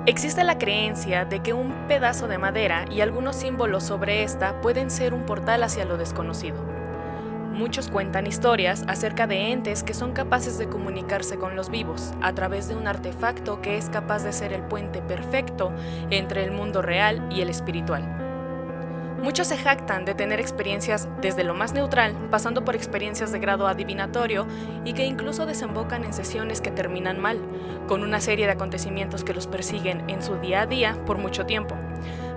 Existe la creencia de que un pedazo de madera y algunos símbolos sobre esta pueden ser un portal hacia lo desconocido. Muchos cuentan historias acerca de entes que son capaces de comunicarse con los vivos a través de un artefacto que es capaz de ser el puente perfecto entre el mundo real y el espiritual. Muchos se jactan de tener experiencias desde lo más neutral, pasando por experiencias de grado adivinatorio y que incluso desembocan en sesiones que terminan mal, con una serie de acontecimientos que los persiguen en su día a día por mucho tiempo.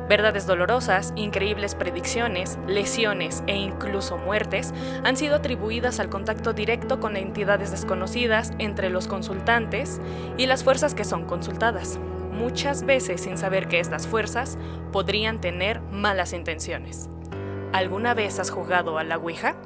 Verdades dolorosas, increíbles predicciones, lesiones e incluso muertes han sido atribuidas al contacto directo con entidades desconocidas entre los consultantes y las fuerzas que son consultadas, muchas veces sin saber que estas fuerzas podrían tener malas intenciones. ¿Alguna vez has jugado a la Ouija?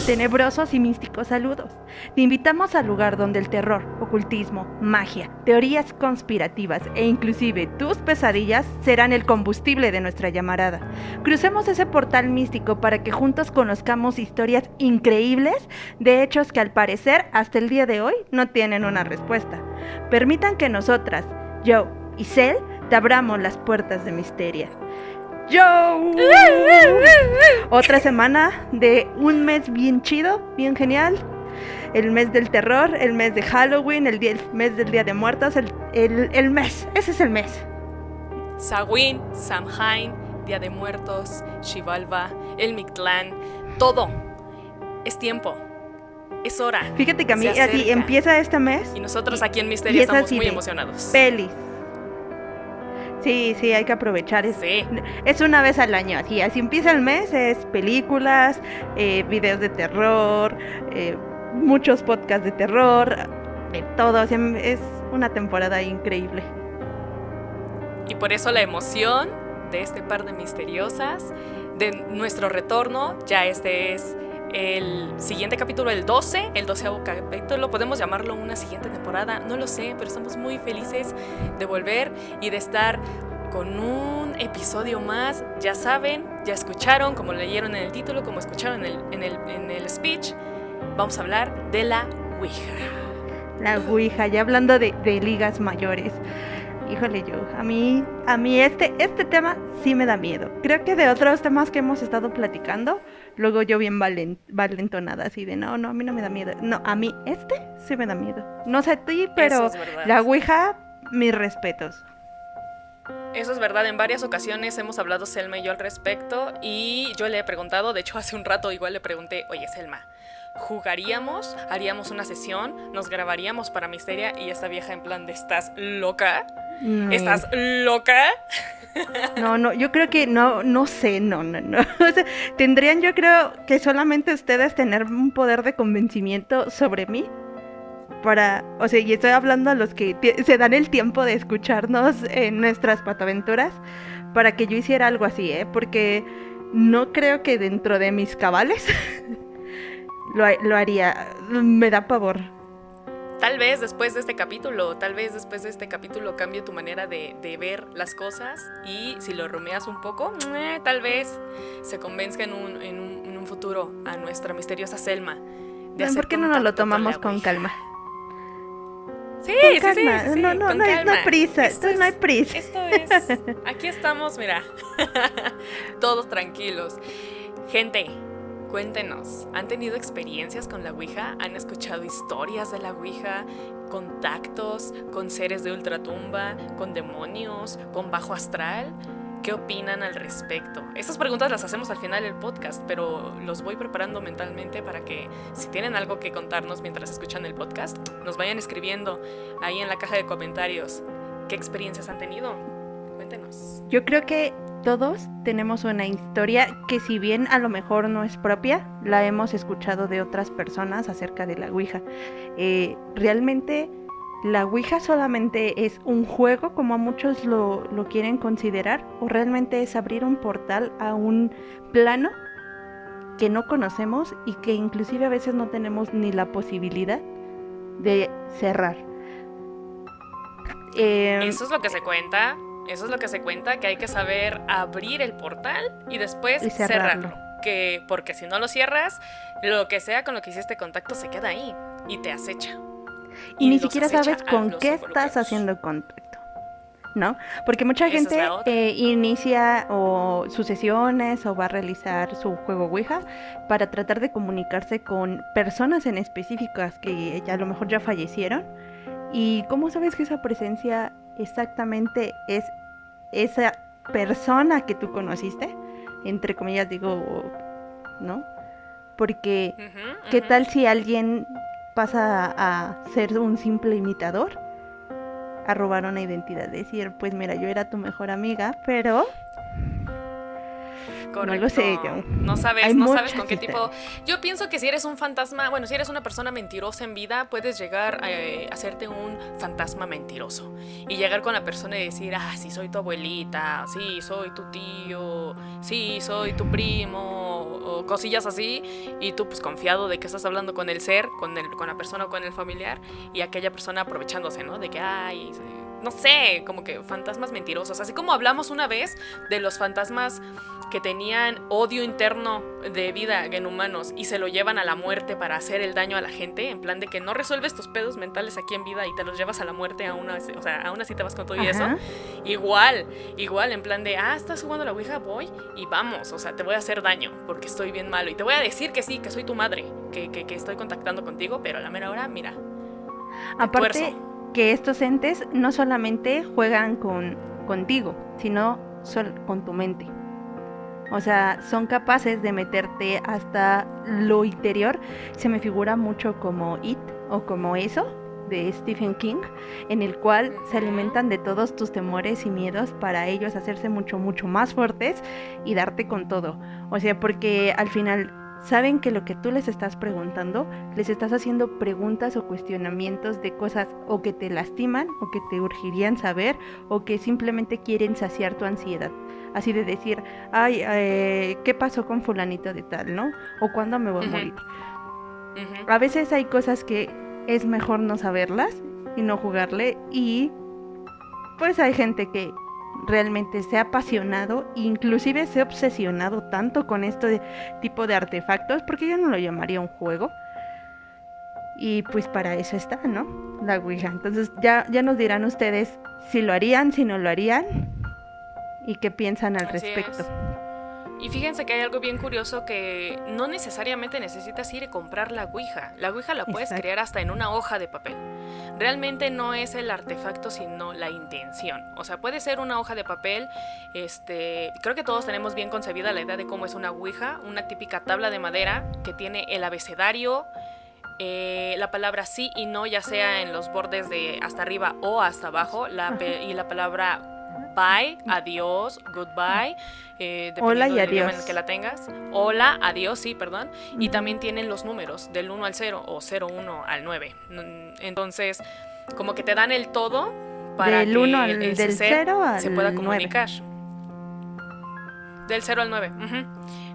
Tenebrosos y místicos saludos. Te invitamos al lugar donde el terror, ocultismo, magia, teorías conspirativas e inclusive tus pesadillas serán el combustible de nuestra llamarada. Crucemos ese portal místico para que juntos conozcamos historias increíbles de hechos que al parecer hasta el día de hoy no tienen una respuesta. Permitan que nosotras, Joe y Cel, te abramos las puertas de misterio. ¡Yo! Otra semana de un mes bien chido, bien genial. El mes del terror, el mes de Halloween, el mes del Día de Muertos, el mes, ese es el mes. Samhain, Samhain, Día de Muertos, Xibalba, el Mictlán, todo. Es tiempo. Es hora. Fíjate que a mí así empieza este mes. Y nosotros aquí en Misterio estamos muy emocionados. Pelis. Sí, hay que aprovechar. Es una vez al año, así empieza el mes, es películas, videos de terror, muchos podcasts de terror, de todo, o sea, es una temporada increíble. Y por eso la emoción de este par de misteriosas, de nuestro retorno, ya este es el siguiente capítulo, el 12º capítulo, podemos llamarlo una siguiente temporada, no lo sé, pero estamos muy felices de volver y de estar con un episodio más. Ya saben, ya escucharon, como leyeron en el título, como escucharon en el speech, vamos a hablar de la Ouija. La Ouija, ya hablando de ligas mayores. Híjole, yo, a mí este tema sí me da miedo. Creo que de otros temas que hemos estado platicando, luego yo bien valentonada, así de no, a mí no me da miedo. No, a mí sí me da miedo. No sé a ti, pero la Ouija, mis respetos. Eso es verdad, en varias ocasiones hemos hablado Selma y yo al respecto y yo le he preguntado, de hecho hace un rato igual le pregunté, oye Selma, ¿jugaríamos? ¿Haríamos una sesión? ¿Nos grabaríamos para Misteria? Y esta vieja en plan de ¿estás loca? No. ¿Estás loca? No, yo creo que no sé, no. O sea, tendrían, yo creo que solamente ustedes tener un poder de convencimiento sobre mí o sea, y estoy hablando a los que se dan el tiempo de escucharnos en nuestras pataventuras, para que yo hiciera algo así, porque no creo que dentro de mis cabales lo haría, me da pavor. Tal vez después de este capítulo cambie tu manera de ver las cosas y si lo rumeas un poco, tal vez se convenzca en un futuro a nuestra misteriosa Selma. ¿Por qué no nos lo tomamos con calma? Sí. No hay prisa, no hay prisa. Esto es, aquí estamos, mira, todos tranquilos. Gente, cuéntenos, ¿han tenido experiencias con la Ouija? ¿Han escuchado historias de la Ouija? ¿Contactos con seres de ultratumba? ¿Con demonios? ¿Con bajo astral? ¿Qué opinan al respecto? Estas preguntas las hacemos al final del podcast, pero los voy preparando mentalmente para que si tienen algo que contarnos mientras escuchan el podcast, nos vayan escribiendo ahí en la caja de comentarios. ¿Qué experiencias han tenido? Cuéntenos. Yo creo que todos tenemos una historia que, si bien a lo mejor no es propia, la hemos escuchado de otras personas acerca de la Ouija. Realmente la Ouija solamente es un juego, como a muchos lo quieren considerar, o realmente es abrir un portal a un plano que no conocemos y que inclusive a veces no tenemos ni la posibilidad de cerrar. Eso es lo que se cuenta, que hay que saber abrir el portal y después cerrarlo. Porque si no lo cierras, lo que sea con lo que hiciste contacto se queda ahí y te acecha. y ni los siquiera acecha sabes a con los qué estás involucrados. haciendo contacto, ¿no? Porque mucha Esa es gente la otra. inicia o sus sesiones o va a realizar su juego Ouija para tratar de comunicarse con personas en específicas que ya a lo mejor ya fallecieron. ¿Y cómo sabes que esa presencia exactamente es esa persona que tú conociste? Entre comillas digo, ¿no? Porque Ujú, ¿qué ujú. tal si alguien pasa a ser un simple imitador? A robar una identidad, decir, pues mira, yo era tu mejor amiga, pero no lo sé yo. Correcto. No Hay sabes, no sabes con muchas qué tipo. historias. Yo pienso que si eres un fantasma, bueno, si eres una persona mentirosa en vida, puedes llegar a hacerte un fantasma mentiroso. Y llegar con la persona y decir, ah, sí, soy tu abuelita, sí, soy tu tío, sí, soy tu primo, o cosillas así. Y tú, pues confiado de que estás hablando con el ser, con la persona o con el familiar, y aquella persona aprovechándose, ¿no? De que, ay, no sé, como que fantasmas mentirosos. Así como hablamos una vez de los fantasmas que tenían odio interno de vida en humanos y se lo llevan a la muerte para hacer el daño a la gente, en plan de que no resuelves tus pedos mentales aquí en vida y te los llevas a la muerte o sea, aún así te vas con todo y eso. Ajá. Igual, en plan de, estás jugando a la Ouija, voy y vamos, o sea, te voy a hacer daño porque estoy bien malo y te voy a decir que sí, que soy tu madre, que estoy contactando contigo, pero a la mera hora, mira, te Aparte tuerzo. que estos entes no solamente juegan contigo, sino con tu mente. O sea, son capaces de meterte hasta lo interior. Se me figura mucho como It o como eso de Stephen King, en el cual se alimentan de todos tus temores y miedos para ellos hacerse mucho, mucho más fuertes y darte con todo. O sea, porque al final saben que lo que tú les estás preguntando, les estás haciendo preguntas o cuestionamientos de cosas o que te lastiman o que te urgirían saber o que simplemente quieren saciar tu ansiedad. Así de decir, ay, ¿qué pasó con fulanito de tal, no? O cuándo me voy a morir. A veces hay cosas que es mejor no saberlas y no jugarle, y pues hay gente que realmente se ha apasionado, inclusive se ha obsesionado tanto con este tipo de artefactos, porque yo no lo llamaría un juego. Y pues para eso está, ¿no? La Ouija. Entonces ya nos dirán ustedes si lo harían, si no lo harían y qué piensan al Así respecto. es. Y fíjense que hay algo bien curioso, que no necesariamente necesitas ir y comprar la Ouija. La Ouija la puedes Exacto. crear hasta en una hoja de papel. Realmente no es el artefacto, sino la intención. O sea, puede ser una hoja de papel. Creo que todos tenemos bien concebida la idea de cómo es una Ouija, una típica tabla de madera que tiene el abecedario, la palabra sí y no, ya sea en los bordes de hasta arriba o hasta abajo, y la palabra bye, adiós, goodbye, Hola dependiendo y del idioma en el adiós. que la tengas. Hola, adiós, sí, perdón. Y también tienen los números del 1 al 0 o 01 al 9. Entonces, como que te dan el todo para Del 1 que ese del ser 0 se pueda al 9. comunicar. Del 0 al 9.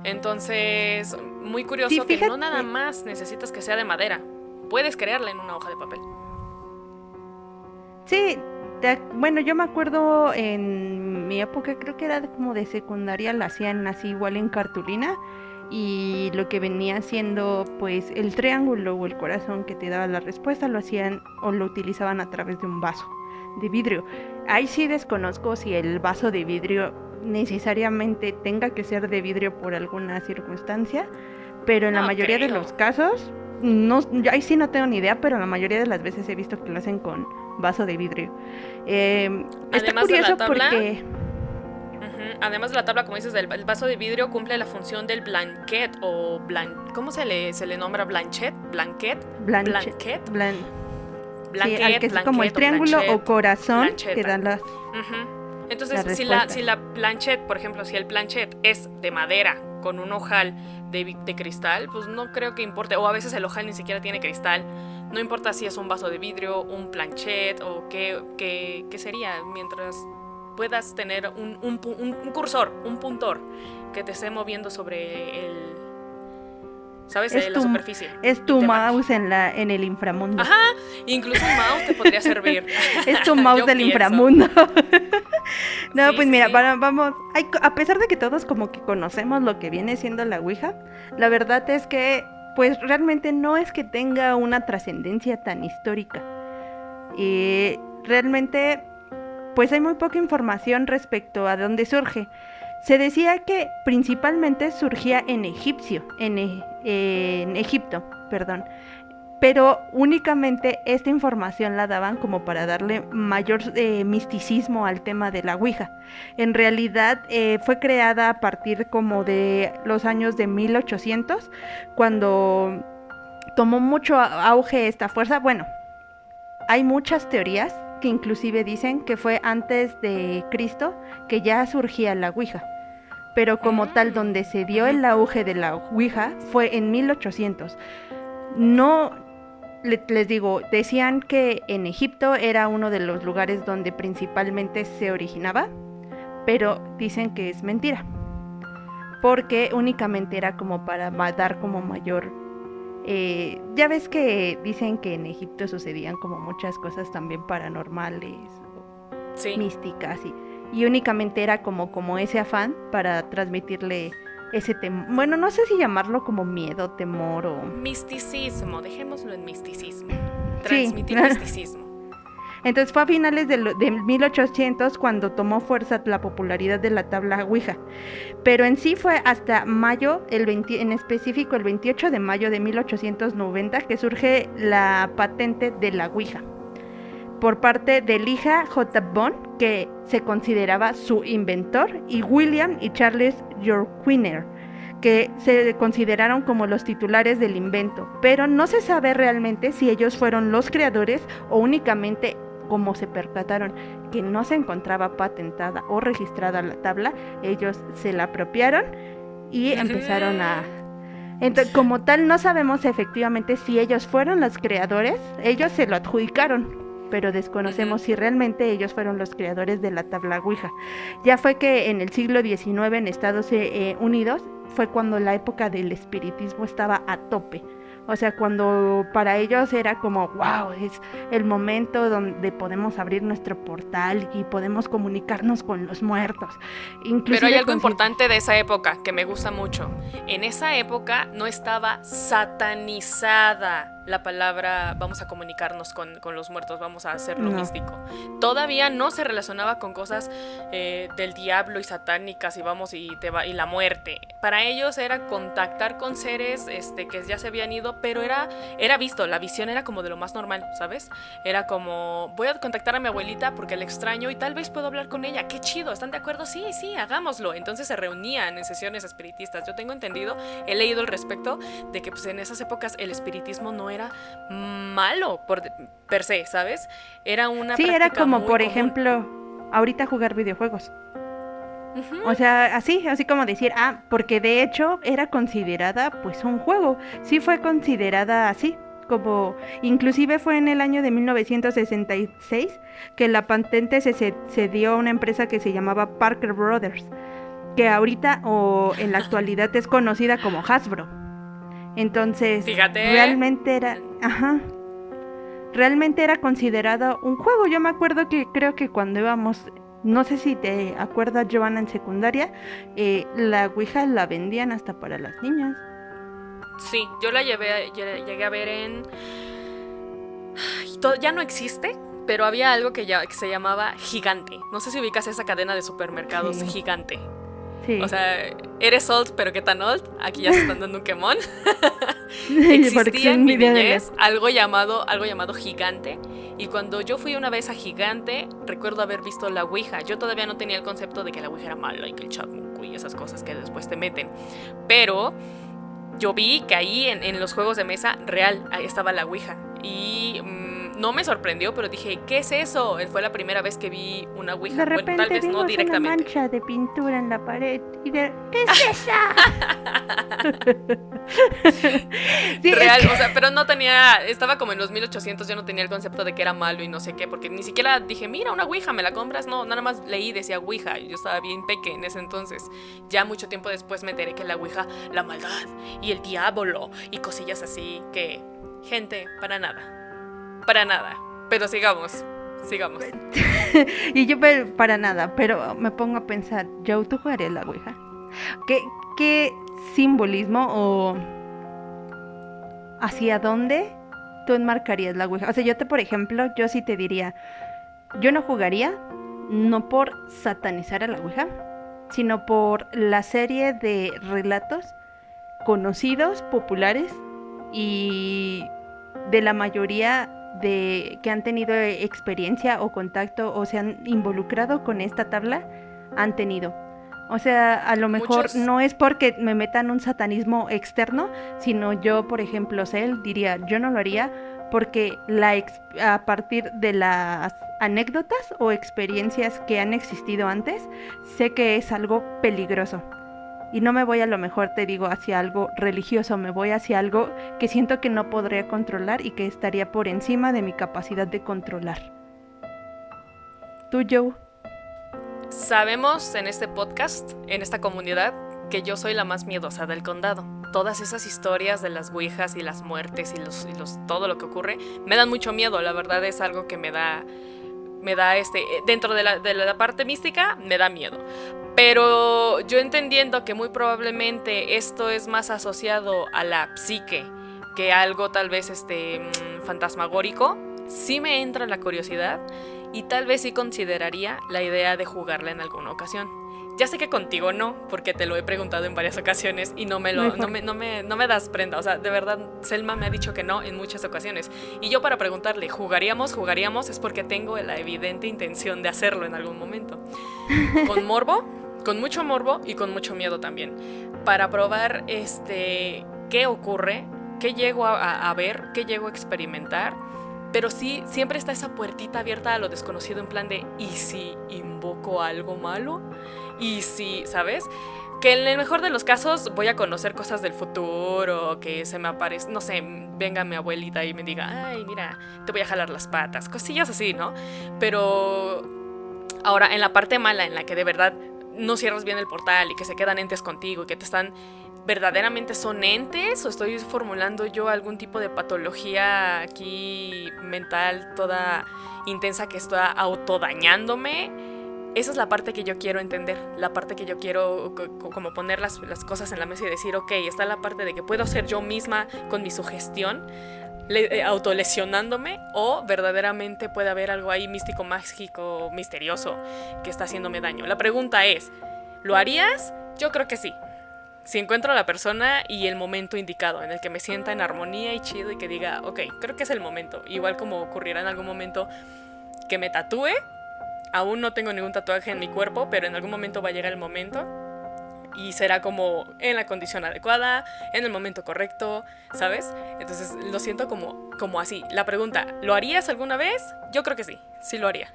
Entonces, muy Sí, curioso que no nada fíjate. más necesitas que sea de madera. Puedes crearla en una hoja de papel. Sí, bueno, yo me acuerdo en mi época, creo que era como de secundaria, la hacían así igual en cartulina, y lo que venía siendo pues el triángulo o el corazón que te daba la respuesta lo hacían o lo utilizaban a través de un vaso de vidrio. Ahí sí desconozco si el vaso de vidrio necesariamente tenga que ser de vidrio por alguna circunstancia, pero en la No mayoría de creo. los casos, no, ahí sí no tengo ni idea, pero la mayoría de las veces he visto que lo hacen con vaso de vidrio. Está Además de la curioso tabla, porque además de la tabla, como dices, el vaso de vidrio cumple la función del blanquet o ¿cómo se le nombra? ¿Blanchet? ¿Blanquet? Blanchet, ¿Blanquet? sí, al que es como el Blanquet o triángulo blanchet. o corazón Blanchet, que dan las Entonces, respuestas. si la planchet, por ejemplo, si el planchet es de madera con un ojal de cristal, pues no creo que importe. O a veces el ojal ni siquiera tiene cristal. No importa si es un vaso de vidrio, un planchet o qué sería, mientras puedas tener un cursor, un puntor que te esté moviendo sobre ¿sabes? Es La tu, superficie. es tu mouse en el inframundo. Ajá, incluso un mouse te podría servir. Es tu mouse Yo del pienso. inframundo. No, Sí, pues sí, mira, sí. vamos. A pesar de que todos como que conocemos lo que viene siendo la Ouija, la verdad es que pues realmente no es que tenga una trascendencia tan histórica. Y realmente, pues hay muy poca información respecto a dónde surge. Se decía que principalmente surgía en Egipto, perdón. Pero únicamente esta información la daban como para darle mayor misticismo al tema de la Ouija. En realidad fue creada a partir como de los años de 1800, cuando tomó mucho auge esta fuerza. Bueno, hay muchas teorías que inclusive dicen que fue antes de Cristo que ya surgía la Ouija. Pero como tal, donde se dio el auge de la Ouija fue en 1800. No, les digo, decían que en Egipto era uno de los lugares donde principalmente se originaba, pero dicen que es mentira, porque únicamente era como para dar como mayor... ya ves que dicen que en Egipto sucedían como muchas cosas también paranormales, Sí. místicas, y únicamente era como ese afán para transmitirle ese temor, bueno, no sé si llamarlo como miedo, temor o... Misticismo, dejémoslo en misticismo. Sí. Transmitir misticismo. Entonces fue a finales de 1800 cuando tomó fuerza la popularidad de la tabla Ouija. Pero en sí fue hasta mayo, en específico el 28 de mayo de 1890, que surge la patente de la Ouija por parte de Elijah J. Bond, que se consideraba su inventor, y William y Charles Yorquiner, que se consideraron como los titulares del invento, pero no se sabe realmente si ellos fueron los creadores o únicamente, como se percataron que no se encontraba patentada o registrada la tabla, ellos se la apropiaron y empezaron a... Entonces, como tal, no sabemos efectivamente si ellos fueron los creadores, ellos se lo adjudicaron, pero desconocemos si realmente ellos fueron los creadores de la tabla Ouija. Ya fue que en el siglo XIX en Estados Unidos fue cuando la época del espiritismo estaba a tope. O sea, cuando para ellos era como, wow, es el momento donde podemos abrir nuestro portal y podemos comunicarnos con los muertos. Inclusive pero hay algo importante de esa época que me gusta mucho. En esa época no estaba satanizada la palabra vamos a comunicarnos con los muertos, vamos a hacerlo místico. Todavía no se relacionaba con cosas del diablo y satánicas y vamos y la muerte. Para ellos era contactar con seres que ya se habían ido, pero era visto, la visión era como de lo más normal, ¿sabes? Era como, voy a contactar a mi abuelita porque la extraño y tal vez puedo hablar con ella. ¡Qué chido! ¿Están de acuerdo? Sí, hagámoslo. Entonces se reunían en sesiones espiritistas. Yo tengo entendido, he leído al respecto de que pues en esas épocas el espiritismo no era malo per se, ¿sabes? Era una práctica era como, muy por común. ejemplo, ahorita jugar videojuegos. Uh-huh. O sea, así como decir, porque de hecho era considerada pues un juego. Sí fue considerada así, como inclusive fue en el año de 1966 que la patente se dio a una empresa que se llamaba Parker Brothers, que ahorita o en la actualidad es conocida como Hasbro. Entonces, fíjate, realmente era considerado un juego. Yo me acuerdo que creo que cuando íbamos, no sé si te acuerdas, Giovanna, en secundaria, la Ouija la vendían hasta para las niñas. Sí, yo la llegué a ver en... Ya no existe, pero había algo que se llamaba Gigante. No sé si ubicas esa cadena de supermercados, sí. Gigante. Sí. O sea, eres old, pero ¿qué tan old? Aquí ya se están dando un quemón. Existía en mi niñez algo llamado Gigante. Y cuando yo fui una vez a Gigante, recuerdo haber visto la Ouija. Yo todavía no tenía el concepto de que la Ouija era mala y que el chamuco y esas cosas que después te meten. Pero yo vi que ahí en los juegos de mesa real ahí estaba la Ouija. Y no me sorprendió, pero dije, ¿qué es eso? Fue la primera vez que vi una Ouija. De repente bueno, tal vez no directamente. Una mancha de pintura en la pared y ¿qué es esa? Sí, real, o sea, pero no tenía, estaba como en los 1800, yo no tenía el concepto de que era malo y no sé qué, porque ni siquiera dije, mira, una Ouija, ¿me la compras? No, nada más leí, decía Ouija, y yo estaba bien peque en ese entonces. Ya mucho tiempo después me enteré que la Ouija, la maldad y el diablo y cosillas así que, gente, para nada, pero sigamos. Y yo para nada, pero me pongo a pensar, Joe, ¿tú jugarías la Ouija? ¿Qué simbolismo o hacia dónde tú enmarcarías la Ouija? O sea, por ejemplo, yo sí te diría, yo no jugaría, no por satanizar a la Ouija, sino por la serie de relatos conocidos, populares y de la mayoría de que han tenido experiencia o contacto o se han involucrado con esta tabla, han tenido. O sea, a lo mejor no es porque me metan un satanismo externo, sino yo, por ejemplo, Cel, diría, yo no lo haría porque a partir de las anécdotas o experiencias que han existido antes, sé que es algo peligroso. Y no me voy a lo mejor, te digo, hacia algo religioso, me voy hacia algo que siento que no podría controlar y que estaría por encima de mi capacidad de controlar. ¿Tú, Joe? Sabemos en este podcast, en esta comunidad, que yo soy la más miedosa del condado. Todas esas historias de las ouijas y las muertes y todo lo que ocurre me dan mucho miedo. La verdad es algo que me da dentro de la parte mística me da miedo. Pero yo entendiendo que muy probablemente esto es más asociado a la psique que algo tal vez fantasmagórico, sí me entra la curiosidad y tal vez sí consideraría la idea de jugarla en alguna ocasión. Ya sé que contigo no, porque te lo he preguntado en varias ocasiones y no me das prenda. O sea, de verdad, Selma me ha dicho que no en muchas ocasiones. Y yo para preguntarle, ¿jugaríamos? Es porque tengo la evidente intención de hacerlo en algún momento. Con morbo, con mucho morbo y con mucho miedo también. Para probar qué ocurre, qué llego a ver, qué llego a experimentar. Pero sí, siempre está esa puertita abierta a lo desconocido en plan de ¿y si invoco algo malo? ¿Y si, sabes? Que en el mejor de los casos voy a conocer cosas del futuro, que se me aparezca, no sé, venga mi abuelita y me diga, ay, mira, te voy a jalar las patas, cosillas así, ¿no? Pero ahora, en la parte mala, en la que de verdad no cierras bien el portal y que se quedan entes contigo y que te están... ¿Verdaderamente son entes o estoy formulando yo algún tipo de patología aquí mental toda intensa que está autodañándome? Esa es la parte que yo quiero entender, la parte que yo quiero como poner las cosas en la mesa y decir, ok, está la parte de que puedo ser yo misma con mi sugestión, autolesionándome, o verdaderamente puede haber algo ahí místico, mágico, misterioso que está haciéndome daño. La pregunta es, ¿lo harías? Yo creo que sí. Si encuentro a la persona y el momento indicado en el que me sienta en armonía y chido y que diga, ok, creo que es el momento. Igual como ocurrirá en algún momento que me tatúe. Aún no tengo ningún tatuaje en mi cuerpo, pero en algún momento va a llegar el momento. Y será como en la condición adecuada, en el momento correcto, ¿sabes? Entonces lo siento como así. La pregunta, ¿lo harías alguna vez? Yo creo que sí lo haría.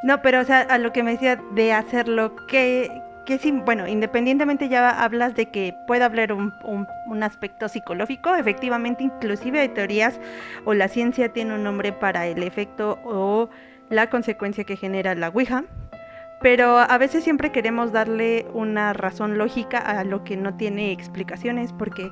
No, pero o sea, a lo que me decía de hacerlo, que sí, bueno, independientemente ya hablas de que puede haber un aspecto psicológico, efectivamente, inclusive hay teorías o la ciencia tiene un nombre para el efecto o la consecuencia que genera la Ouija, pero a veces siempre queremos darle una razón lógica a lo que no tiene explicaciones, porque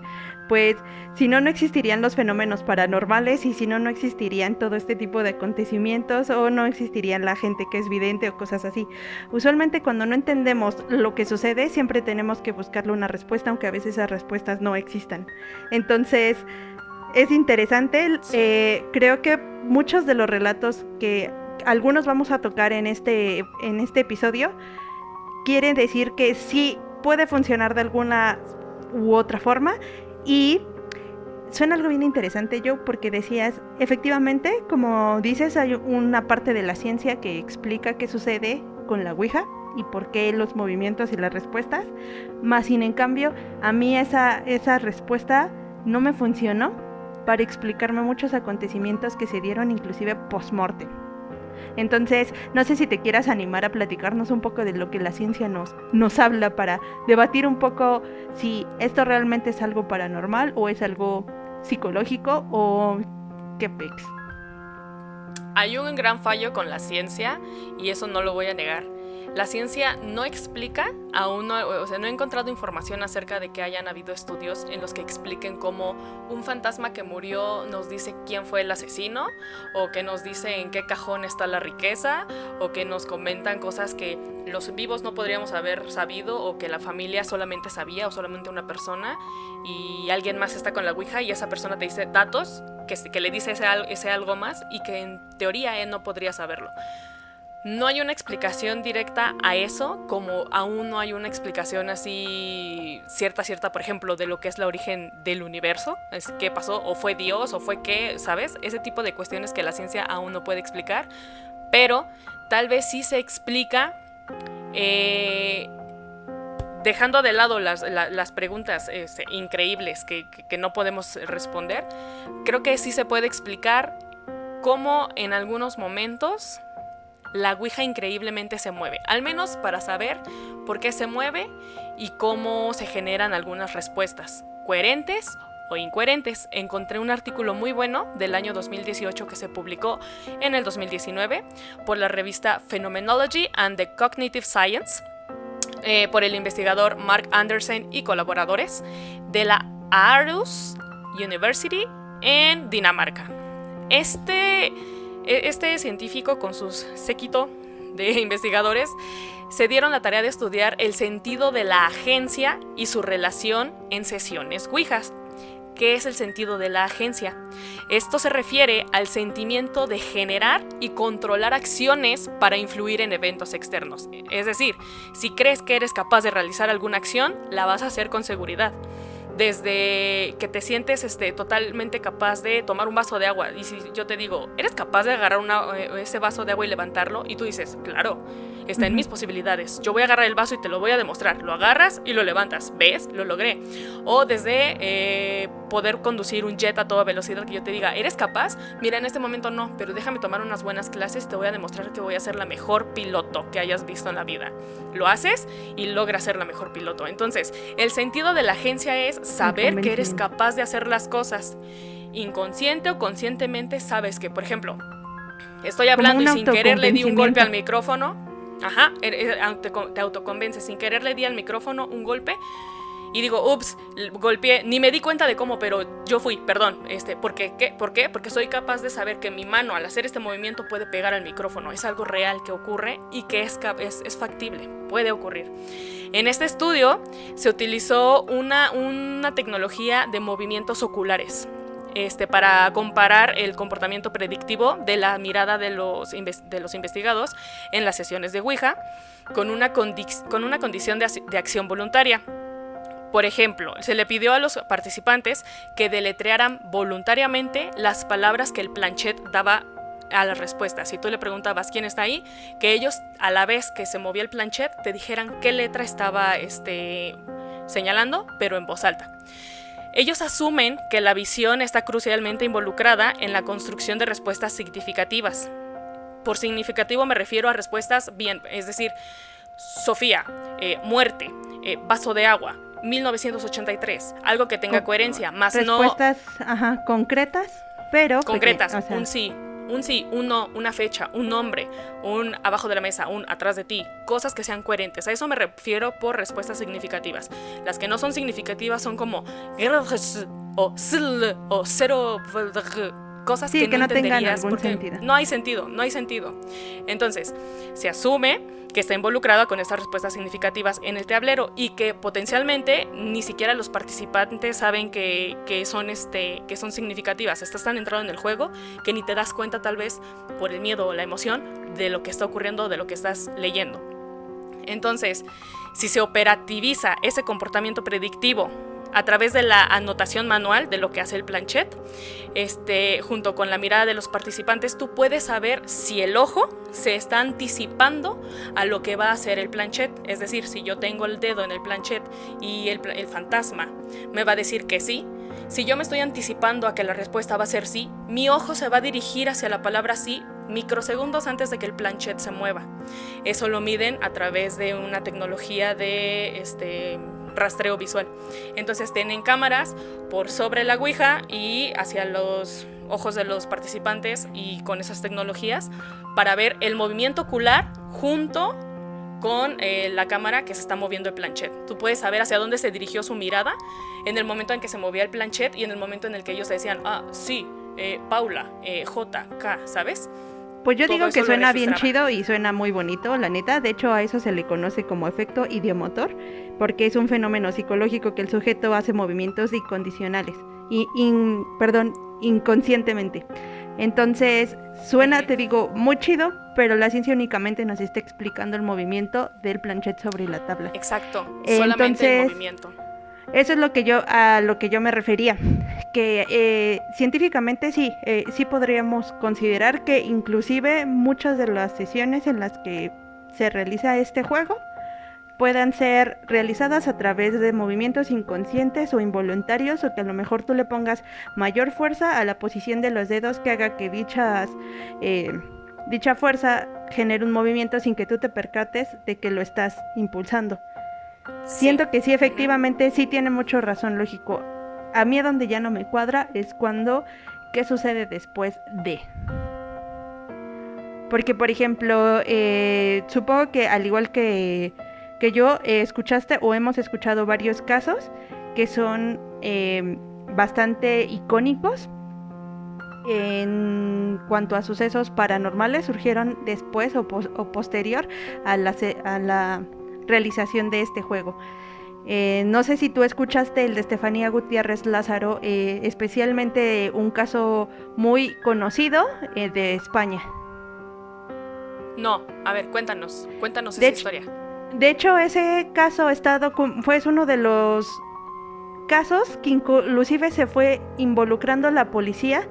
pues si no, no existirían los fenómenos paranormales y si no, no existirían todo este tipo de acontecimientos o no existirían la gente que es vidente o cosas así. Usualmente cuando no entendemos lo que sucede, siempre tenemos que buscarle una respuesta, aunque a veces esas respuestas no existan. Entonces, es interesante, creo que muchos de los relatos que algunos vamos a tocar en este episodio quieren decir que sí puede funcionar de alguna u otra forma. Y suena algo bien interesante, Joe, porque decías, efectivamente, como dices, hay una parte de la ciencia que explica qué sucede con la Ouija y por qué los movimientos y las respuestas, más sin en cambio, a mí esa respuesta no me funcionó para explicarme muchos acontecimientos que se dieron inclusive post-mortem. Entonces, no sé si te quieras animar a platicarnos un poco de lo que la ciencia nos habla para debatir un poco si esto realmente es algo paranormal o es algo psicológico o qué pex. Hay un gran fallo con la ciencia y eso no lo voy a negar. La ciencia no explica, aún no, o sea, no he encontrado información acerca de que hayan habido estudios en los que expliquen cómo un fantasma que murió nos dice quién fue el asesino, o que nos dice en qué cajón está la riqueza, o que nos comentan cosas que los vivos no podríamos haber sabido, o que la familia solamente sabía, o solamente una persona, y alguien más está con la ouija y esa persona te dice datos que le dice ese algo más y que en teoría él no podría saberlo. No hay una explicación directa a eso, como aún no hay una explicación así cierta, por ejemplo, de lo que es el origen del universo, es qué pasó, o fue Dios, o fue qué, ¿sabes? Ese tipo de cuestiones que la ciencia aún no puede explicar, pero tal vez sí se explica, dejando de lado las preguntas increíbles que no podemos responder. Creo que sí se puede explicar cómo en algunos momentos la ouija increíblemente se mueve, al menos para saber por qué se mueve y cómo se generan algunas respuestas, coherentes o incoherentes. Encontré un artículo muy bueno del año 2018 que se publicó en el 2019 por la revista Phenomenology and the Cognitive Science, por el investigador Mark Andersen y colaboradores de la Aarhus University en Dinamarca. Este científico con sus séquito de investigadores se dieron la tarea de estudiar el sentido de la agencia y su relación en sesiones ouijas. ¿Qué es el sentido de la agencia? Esto se refiere al sentimiento de generar y controlar acciones para influir en eventos externos. Es decir, si crees que eres capaz de realizar alguna acción, la vas a hacer con seguridad. Desde que te sientes totalmente capaz de tomar un vaso de agua, y si yo te digo, ¿eres capaz de agarrar ese vaso de agua y levantarlo? Y tú dices, claro, está en mis posibilidades, yo voy a agarrar el vaso y te lo voy a demostrar. Lo agarras y lo levantas, ¿ves? Lo logré. O desde poder conducir un jet a toda velocidad, que yo te diga, ¿eres capaz? Mira, en este momento no, pero déjame tomar unas buenas clases y te voy a demostrar que voy a ser la mejor piloto que hayas visto en la vida. Lo haces y logras ser la mejor piloto. Entonces, el sentido de la agencia es saber que eres capaz de hacer las cosas. Inconsciente o conscientemente sabes que, por ejemplo, estoy hablando y sin querer le di un golpe al micrófono. Ajá, te autoconvences. Sin querer le di al micrófono un golpe y digo, ups, golpeé, ni me di cuenta de cómo, pero yo fui, perdón. ¿Por qué? Porque soy capaz de saber que mi mano al hacer este movimiento puede pegar al micrófono. Es algo real que ocurre y que es factible, puede ocurrir. En este estudio se utilizó una tecnología de movimientos oculares para comparar el comportamiento predictivo de la mirada de los investigados en las sesiones de ouija con una condición de acción voluntaria. Por ejemplo, se le pidió a los participantes que deletrearan voluntariamente las palabras que el planchet daba a las respuestas. Si tú le preguntabas quién está ahí, que ellos a la vez que se movía el planchet te dijeran qué letra estaba señalando, pero en voz alta. Ellos asumen que la visión está crucialmente involucrada en la construcción de respuestas significativas. Por significativo me refiero a respuestas bien, es decir, Sofía, muerte, vaso de agua, 1983, algo que tenga coherencia, más respuestas, no concretas, pero concretas, porque, o sea, un sí, un no, una fecha, un nombre, un abajo de la mesa, un atrás de ti, cosas que sean coherentes. A eso me refiero por respuestas significativas. Las que no son significativas son como o sl o cero, cosas que no entenderías porque no hay sentido. Entonces, se asume que está involucrada con estas respuestas significativas en el tablero y que potencialmente ni siquiera los participantes saben que son significativas. Estás tan entrado en el juego que ni te das cuenta, tal vez por el miedo o la emoción, de lo que está ocurriendo, de lo que estás leyendo. Entonces, si se operativiza ese comportamiento predictivo a través de la anotación manual de lo que hace el planchet, junto con la mirada de los participantes, tú puedes saber si el ojo se está anticipando a lo que va a hacer el planchet. Es decir, si yo tengo el dedo en el planchet y el fantasma me va a decir que sí, si yo me estoy anticipando a que la respuesta va a ser sí, mi ojo se va a dirigir hacia la palabra sí microsegundos antes de que el planchet se mueva. Eso lo miden a través de una tecnología de rastreo visual. Entonces tienen cámaras por sobre la ouija y hacia los ojos de los participantes, y con esas tecnologías para ver el movimiento ocular junto con la cámara que se está moviendo el planchet. Tú puedes saber hacia dónde se dirigió su mirada en el momento en que se movía el planchet y en el momento en el que ellos decían, sí, Paula, J, K, ¿sabes? Pues yo Todo digo que eso lo suena bien registraba. chido y suena muy bonito, la neta. De hecho, a eso se le conoce como efecto idiomotor, porque es un fenómeno psicológico que el sujeto hace movimientos incondicionales, inconscientemente. Entonces, suena, te digo, muy chido, pero la ciencia únicamente nos está explicando el movimiento del planchet sobre la tabla. Exacto, solamente el Entonces, movimiento. eso es a lo que yo me refería, que científicamente sí podríamos considerar que inclusive muchas de las sesiones en las que se realiza este juego puedan ser realizadas a través de movimientos inconscientes o involuntarios, o que a lo mejor tú le pongas mayor fuerza a la posición de los dedos que haga que dicha fuerza genere un movimiento sin que tú te percates de que lo estás impulsando. Siento que sí, efectivamente, sí tiene mucho razón lógico. A mí donde ya no me cuadra es cuando, ¿qué sucede después de? Porque, por ejemplo, supongo que al igual que yo, escuchaste o hemos escuchado varios casos que son bastante icónicos en cuanto a sucesos paranormales, surgieron después o posterior a la realización de este juego. No sé si tú escuchaste el de Estefanía Gutiérrez Lázaro, especialmente un caso muy conocido de España. No, a ver, cuéntanos De esa hecho, historia. de hecho, ese caso fue uno de los casos que inclusive se fue involucrando la policía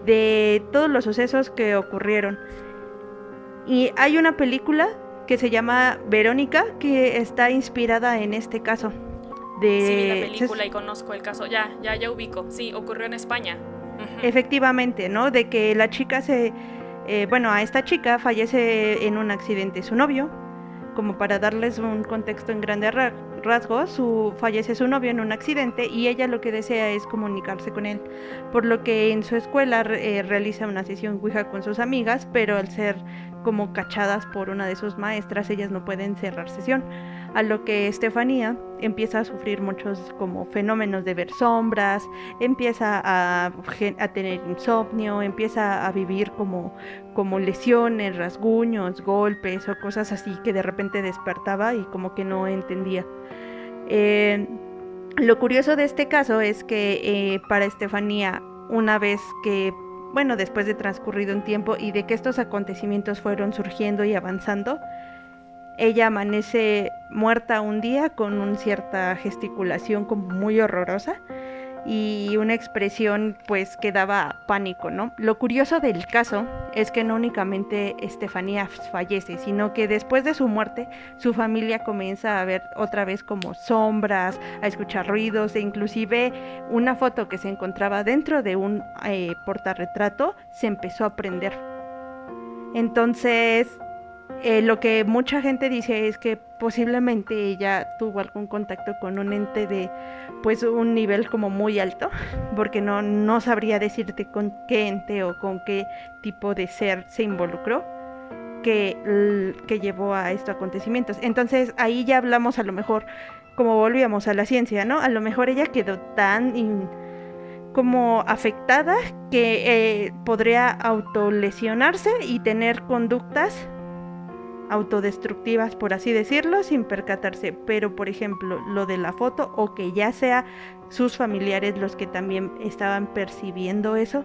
de todos los sucesos que ocurrieron. Y hay una película que se llama Verónica, que está inspirada en este caso. Sí, vi la película y conozco el caso. Ya ubico. Sí, ocurrió en España. Uh-huh. Efectivamente, ¿no? De que la chica a esta chica fallece en un accidente su novio. Como para darles un contexto en grandes rasgos, fallece su novio en un accidente y ella lo que desea es comunicarse con él, por lo que en su escuela realiza una sesión Ouija con sus amigas, pero al ser como cachadas por una de sus maestras, ellas no pueden cerrar sesión, a lo que Estefanía empieza a sufrir muchos como fenómenos de ver sombras, empieza a tener insomnio, empieza a vivir como lesiones, rasguños, golpes o cosas así, que de repente despertaba y como que no entendía. Lo curioso de este caso es que para Estefanía, una vez que, después de transcurrido un tiempo y de que estos acontecimientos fueron surgiendo y avanzando, ella amanece muerta un día con una cierta gesticulación como muy horrorosa y una expresión pues que daba pánico, ¿no? Lo curioso del caso es que no únicamente Estefanía fallece, sino que después de su muerte su familia comienza a ver otra vez como sombras, a escuchar ruidos e inclusive una foto que se encontraba dentro de un portarretrato se empezó a prender. Entonces lo que mucha gente dice es que posiblemente ella tuvo algún contacto con un ente de pues un nivel como muy alto, porque no sabría decirte con qué ente o con qué tipo de ser se involucró que llevó a estos acontecimientos. Entonces ahí ya hablamos a lo mejor, como volvíamos a la ciencia, ¿no? A lo mejor ella quedó tan como afectada que podría autolesionarse y tener conductas autodestructivas, por así decirlo, sin percatarse. Pero por ejemplo, lo de la foto, o que ya sea sus familiares los que también estaban percibiendo eso.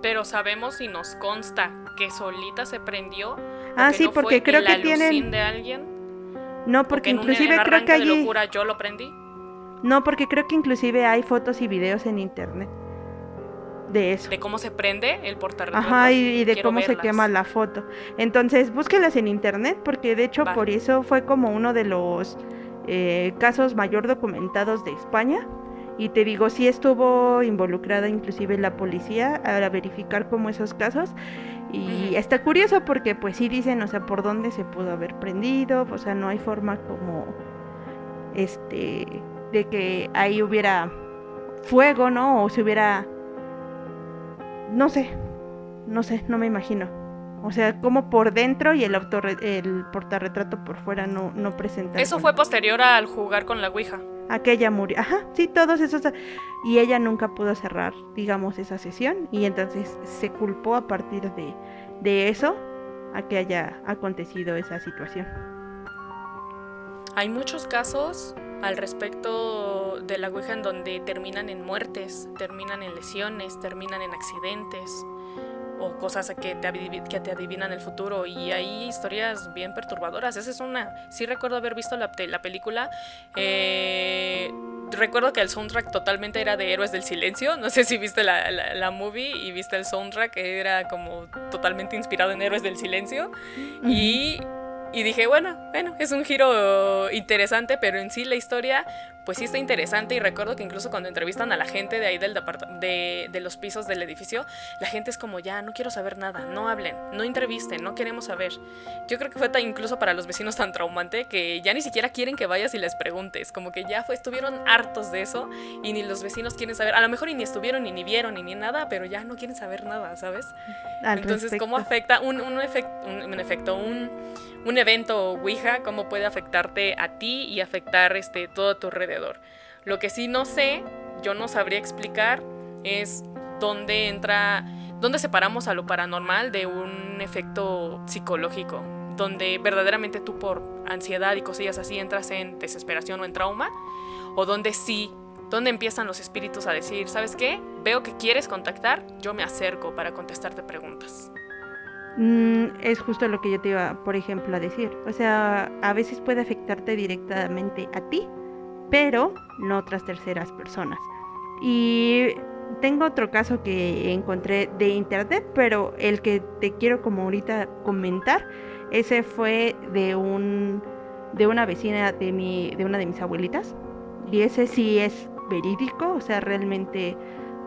Pero sabemos y nos consta que solita se prendió. Sí, no porque creo que tienen de alguien. No, porque inclusive en un creo que de locura yo lo prendí. No, porque creo que inclusive hay fotos y videos en internet de eso. De cómo se prende el portarretratos. Ajá, y de cómo se quema la foto. Entonces, búsquelas en internet, porque de hecho por eso fue como uno de los casos mayor documentados de España. Y te digo, sí estuvo involucrada inclusive la policía a verificar como esos casos. Y está curioso porque pues sí dicen, o sea, por dónde se pudo haber prendido. O sea, no hay forma como de que ahí hubiera fuego, ¿no? O si hubiera... No sé, no me imagino. O sea, como por dentro y el portarretrato por fuera no presenta. Eso fue posterior al jugar con la Ouija. Aquella murió. Ajá, sí, todos esos. Y ella nunca pudo cerrar, digamos, esa sesión. Y entonces se culpó a partir de eso a que haya acontecido esa situación. Hay muchos casos al respecto de la Ouija en donde terminan en muertes, terminan en lesiones, terminan en accidentes o cosas que te adivinan el futuro, y hay historias bien perturbadoras. Esa es una. Sí recuerdo haber visto la película. Recuerdo que el soundtrack totalmente era de Héroes del Silencio. No sé si viste la movie y viste el soundtrack, que era como totalmente inspirado en Héroes del Silencio. Uh-huh. Y dije, bueno, es un giro interesante, pero en sí la historia pues sí está interesante. Y recuerdo que incluso cuando entrevistan a la gente de ahí de los pisos del edificio, la gente es como, ya, no quiero saber nada, no hablen, no entrevisten, no queremos saber. Yo creo que fue incluso para los vecinos tan traumante que ya ni siquiera quieren que vayas y les preguntes, como que ya estuvieron hartos de eso y ni los vecinos quieren saber. A lo mejor ni estuvieron, ni vieron, ni nada, pero ya no quieren saber nada, ¿sabes? Entonces, ¿cómo afecta un evento Ouija, cómo puede afectarte a ti y afectar todo tu alrededor? Lo que sí no sé, yo no sabría explicar, es dónde separamos a lo paranormal de un efecto psicológico, donde verdaderamente tú por ansiedad y cosillas así entras en desesperación o en trauma, o donde empiezan los espíritus a decir, ¿sabes qué? Veo que quieres contactar, yo me acerco para contestarte preguntas. Es justo lo que yo te iba, por ejemplo, a decir. O sea, a veces puede afectarte directamente a ti, pero no otras terceras personas. Y tengo otro caso que encontré de internet, pero el que te quiero como ahorita comentar, ese fue de una vecina de una de mis abuelitas. Y ese sí es verídico, o sea, realmente,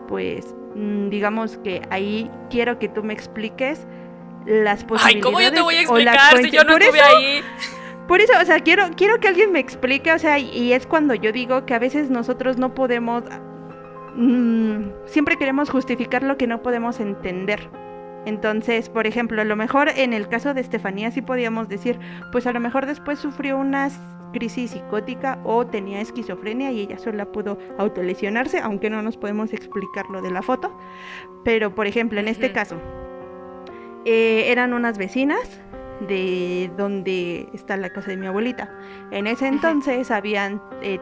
pues, digamos que ahí quiero que tú me expliques las posibilidades. Ay, ¿cómo yo te voy a explicar si yo no estuve ahí? Por eso, o sea, quiero que alguien me explique, o sea, y es cuando yo digo que a veces nosotros no podemos, siempre queremos justificar lo que no podemos entender. Entonces, por ejemplo, a lo mejor en el caso de Estefanía sí podíamos decir, pues a lo mejor después sufrió una crisis psicótica o tenía esquizofrenia y ella sola pudo autolesionarse, aunque no nos podemos explicar lo de la foto. Pero, por ejemplo, en este caso, eran unas vecinas de donde está la casa de mi abuelita. En ese entonces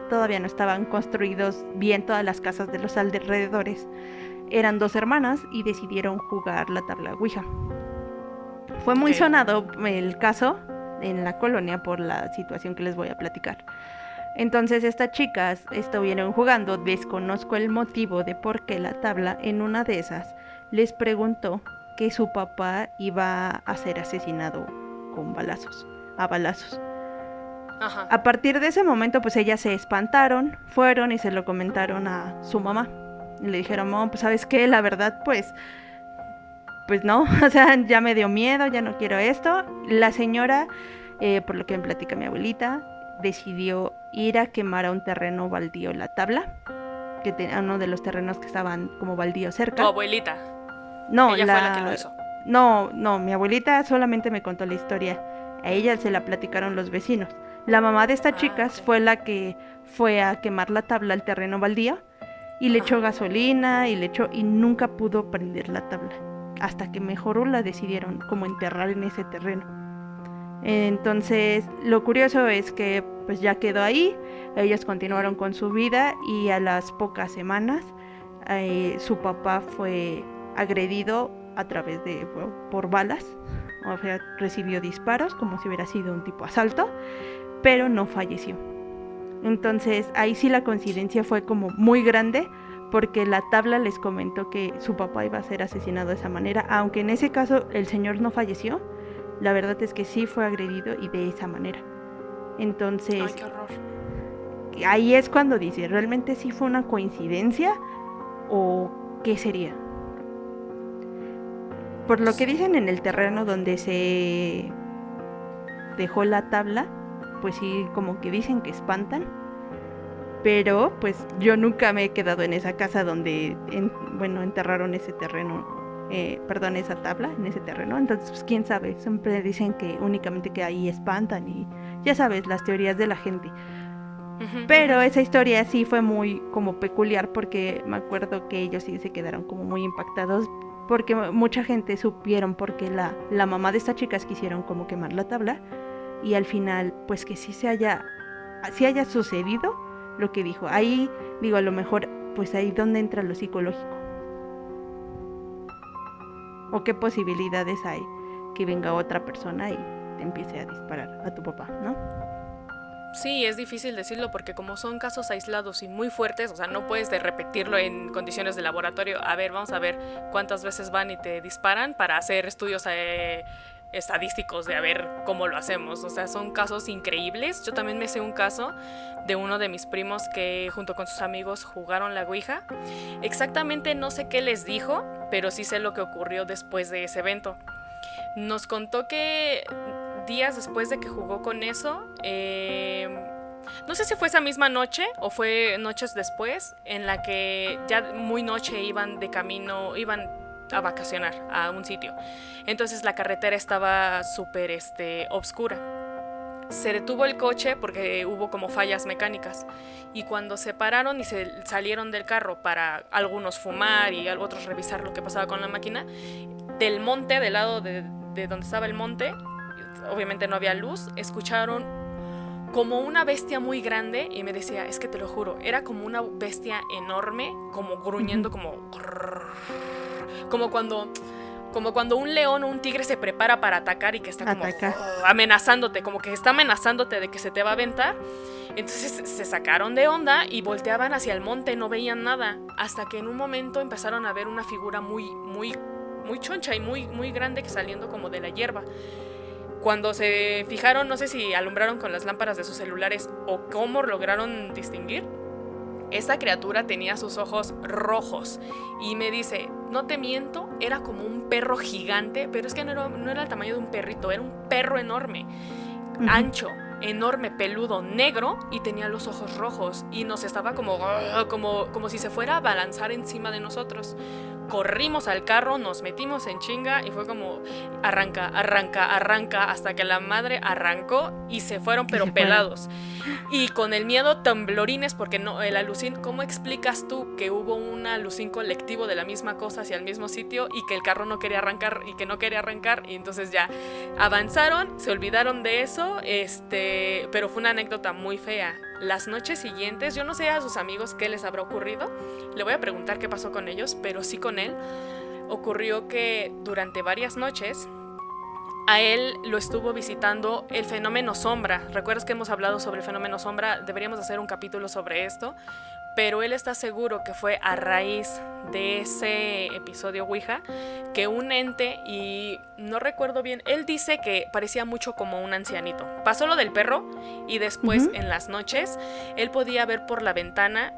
todavía no estaban construidos bien todas las casas de los alrededores. Eran 2 hermanas y decidieron jugar la tabla Ouija. Fue muy sonado el caso en la colonia por la situación que les voy a platicar. Entonces estas chicas estuvieron jugando, desconozco el motivo de por qué la tabla, en una de esas les preguntó que su papá iba a ser asesinado a balazos. Ajá. A partir de ese momento, pues ellas se espantaron, fueron y se lo comentaron a su mamá. Y le dijeron, mamá, pues ¿sabes qué? La verdad, pues no, o sea, ya me dio miedo, ya no quiero esto. La señora, por lo que me platica mi abuelita, decidió ir a quemar a un terreno baldío la tabla, que tenía uno de los terrenos que estaban como baldío cerca. ¿Tu abuelita? No, ella fue la que lo hizo. No, mi abuelita solamente me contó la historia. A ella se la platicaron los vecinos. La mamá de estas chicas fue la que fue a quemar la tabla al terreno baldío y le echó gasolina y nunca pudo prender la tabla. Hasta que mejoró la decidieron como enterrar en ese terreno. Entonces, lo curioso es que pues ya quedó ahí, ellas continuaron con su vida y a las pocas semanas su papá fue agredido por balas, o sea, recibió disparos como si hubiera sido un tipo asalto, pero no falleció. Entonces ahí sí la coincidencia fue como muy grande, porque la tabla les comentó que su papá iba a ser asesinado de esa manera, aunque en ese caso el señor no falleció. La verdad es que sí fue agredido y de esa manera. Entonces, ¡ay, qué horror! Ahí es cuando dice, ¿realmente sí fue una coincidencia o qué sería? Por lo que dicen en el terreno donde se dejó la tabla, pues sí, como que dicen que espantan. Pero pues yo nunca me he quedado en esa casa donde enterraron ese terreno esa tabla en ese terreno. Entonces, pues, quién sabe, siempre dicen que únicamente que ahí espantan y ya sabes, las teorías de la gente. Pero esa historia sí fue muy como peculiar, porque me acuerdo que ellos sí se quedaron como muy impactados, porque mucha gente supieron porque la mamá de estas chicas quisieron como quemar la tabla, y al final pues que sí haya sucedido lo que dijo. Ahí digo, a lo mejor pues ahí donde entra lo psicológico, o qué posibilidades hay que venga otra persona y te empiece a disparar a tu papá, ¿no? Sí, es difícil decirlo porque como son casos aislados y muy fuertes, o sea, no puedes repetirlo en condiciones de laboratorio. A ver, vamos a ver cuántas veces van y te disparan para hacer estudios estadísticos de a ver cómo lo hacemos. O sea, son casos increíbles. Yo también me sé un caso de uno de mis primos que junto con sus amigos jugaron la Ouija. Exactamente no sé qué les dijo, pero sí sé lo que ocurrió después de ese evento. Nos contó que días después de que jugó con eso, no sé si fue esa misma noche o fue noches después, en la que ya muy noche iban de camino, iban a vacacionar a un sitio. Entonces la carretera estaba súper obscura. Se detuvo el coche porque hubo como fallas mecánicas, y cuando se pararon y se salieron del carro para algunos fumar y otros revisar lo que pasaba con la máquina, del monte, del lado de donde estaba el monte, obviamente no había luz, escucharon como una bestia muy grande, y me decía, es que te lo juro, era como una bestia enorme, como gruñendo, como cuando un león o un tigre se prepara para atacar y que está como amenazándote, como que está amenazándote de que se te va a aventar. Entonces se sacaron de onda y volteaban hacia el monte, no veían nada, hasta que en un momento empezaron a ver una figura muy, muy, muy choncha y muy, muy grande que saliendo como de la hierba. Cuando se fijaron, no sé si alumbraron con las lámparas de sus celulares o cómo lograron distinguir, esta criatura tenía sus ojos rojos y me dice, no te miento, era como un perro gigante, pero es que no era el tamaño de un perrito, era un perro enorme, ancho, enorme, peludo, negro, y tenía los ojos rojos y nos estaba como si se fuera a balanzar encima de nosotros. Corrimos al carro, nos metimos en chinga y fue como arranca, hasta que la madre arrancó y se fueron, pero pelados. Y con el miedo temblorines, porque no, el alucín, ¿cómo explicas tú que hubo un alucín colectivo de la misma cosa hacia el mismo sitio y que el carro no quería arrancar y que no quería arrancar? Y entonces ya avanzaron, se olvidaron de eso, pero fue una anécdota muy fea. Las noches siguientes, yo no sé a sus amigos qué les habrá ocurrido, le voy a preguntar qué pasó con ellos, pero sí con él ocurrió que durante varias noches a él lo estuvo visitando el fenómeno sombra. ¿Recuerdas que hemos hablado sobre el fenómeno sombra? Deberíamos hacer un capítulo sobre esto, pero él está seguro que fue a raíz de ese episodio Ouija que un ente, y no recuerdo bien, él dice que parecía mucho como un ancianito. Pasó lo del perro y después en las noches él podía ver por la ventana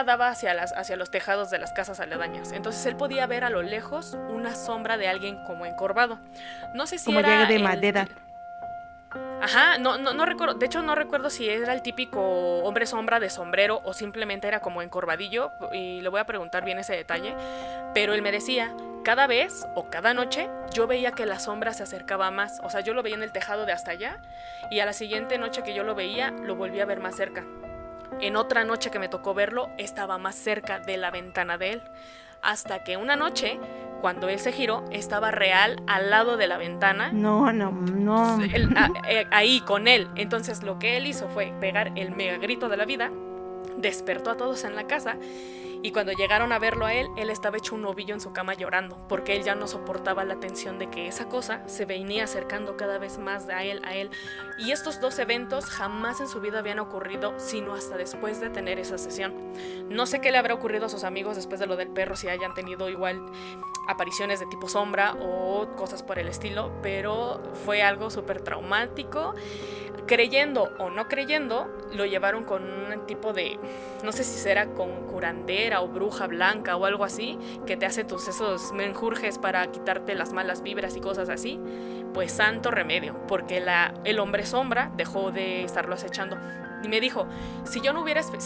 daba hacia los tejados de las casas aledañas, entonces él podía ver a lo lejos una sombra de alguien como encorvado. No sé si como era de madera. Ajá, no recuerdo, de hecho no recuerdo si era el típico hombre sombra de sombrero o simplemente era como encorvadillo, y le voy a preguntar bien ese detalle, pero él me decía, cada vez o cada noche yo veía que la sombra se acercaba más, o sea, yo lo veía en el tejado de hasta allá, y a la siguiente noche que yo lo veía, lo volví a ver más cerca. En otra noche que me tocó verlo, estaba más cerca de la ventana de él, hasta que una noche, cuando él se giró, estaba real al lado de la ventana. No. Ahí con él. Entonces lo que él hizo fue pegar el mega grito de la vida, despertó a todos en la casa, y cuando llegaron a verlo a él estaba hecho un ovillo en su cama llorando, porque él ya no soportaba la tensión de que esa cosa se venía acercando cada vez más a él. Y estos dos eventos jamás en su vida habían ocurrido, sino hasta después de tener esa sesión. No sé qué le habrá ocurrido a sus amigos después de lo del perro, si hayan tenido igual apariciones de tipo sombra o cosas por el estilo, pero fue algo súper traumático. Creyendo o no creyendo, lo llevaron con un tipo de, no sé si será con curandera o bruja blanca o algo así, que te hace esos menjurjes para quitarte las malas vibras y cosas así. Pues santo remedio, porque el hombre sombra dejó de estarlo acechando. Y me dijo, si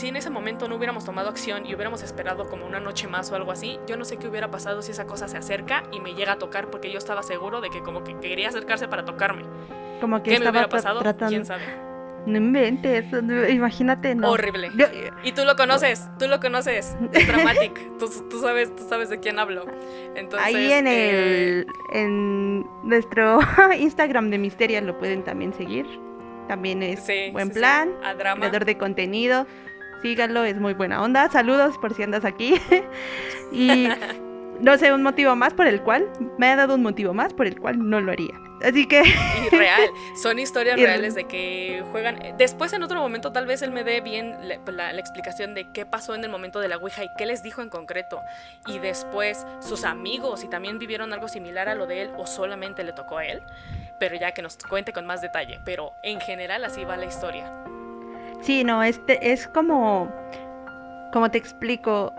en ese momento no hubiéramos tomado acción y hubiéramos esperado como una noche más o algo así, yo no sé qué hubiera pasado si esa cosa se acerca y me llega a tocar, porque yo estaba seguro de que como que quería acercarse para tocarme. Como que ¿Qué me estaba hubiera pasado? tratando. ¿Quién sabe? No inventes, imagínate, no. Horrible. Y tú lo conoces. Es Dramatic. Tú sabes de quién hablo. Entonces, ahí en nuestro Instagram de Misteria lo pueden también seguir. También es buen plan, A Drama. creador de contenido. Síganlo, es muy buena onda. Saludos por si andas aquí. Y no sé, me ha dado un motivo más por el cual no lo haría. Así que... Y real, son historias reales de que juegan. Después en otro momento tal vez él me dé bien la explicación de qué pasó en el momento de la Ouija y qué les dijo en concreto. Y después sus amigos, si también vivieron algo similar a lo de él o solamente le tocó a él. Pero ya que nos cuente con más detalle. Pero en general así va la historia. Sí, no, es como te explico.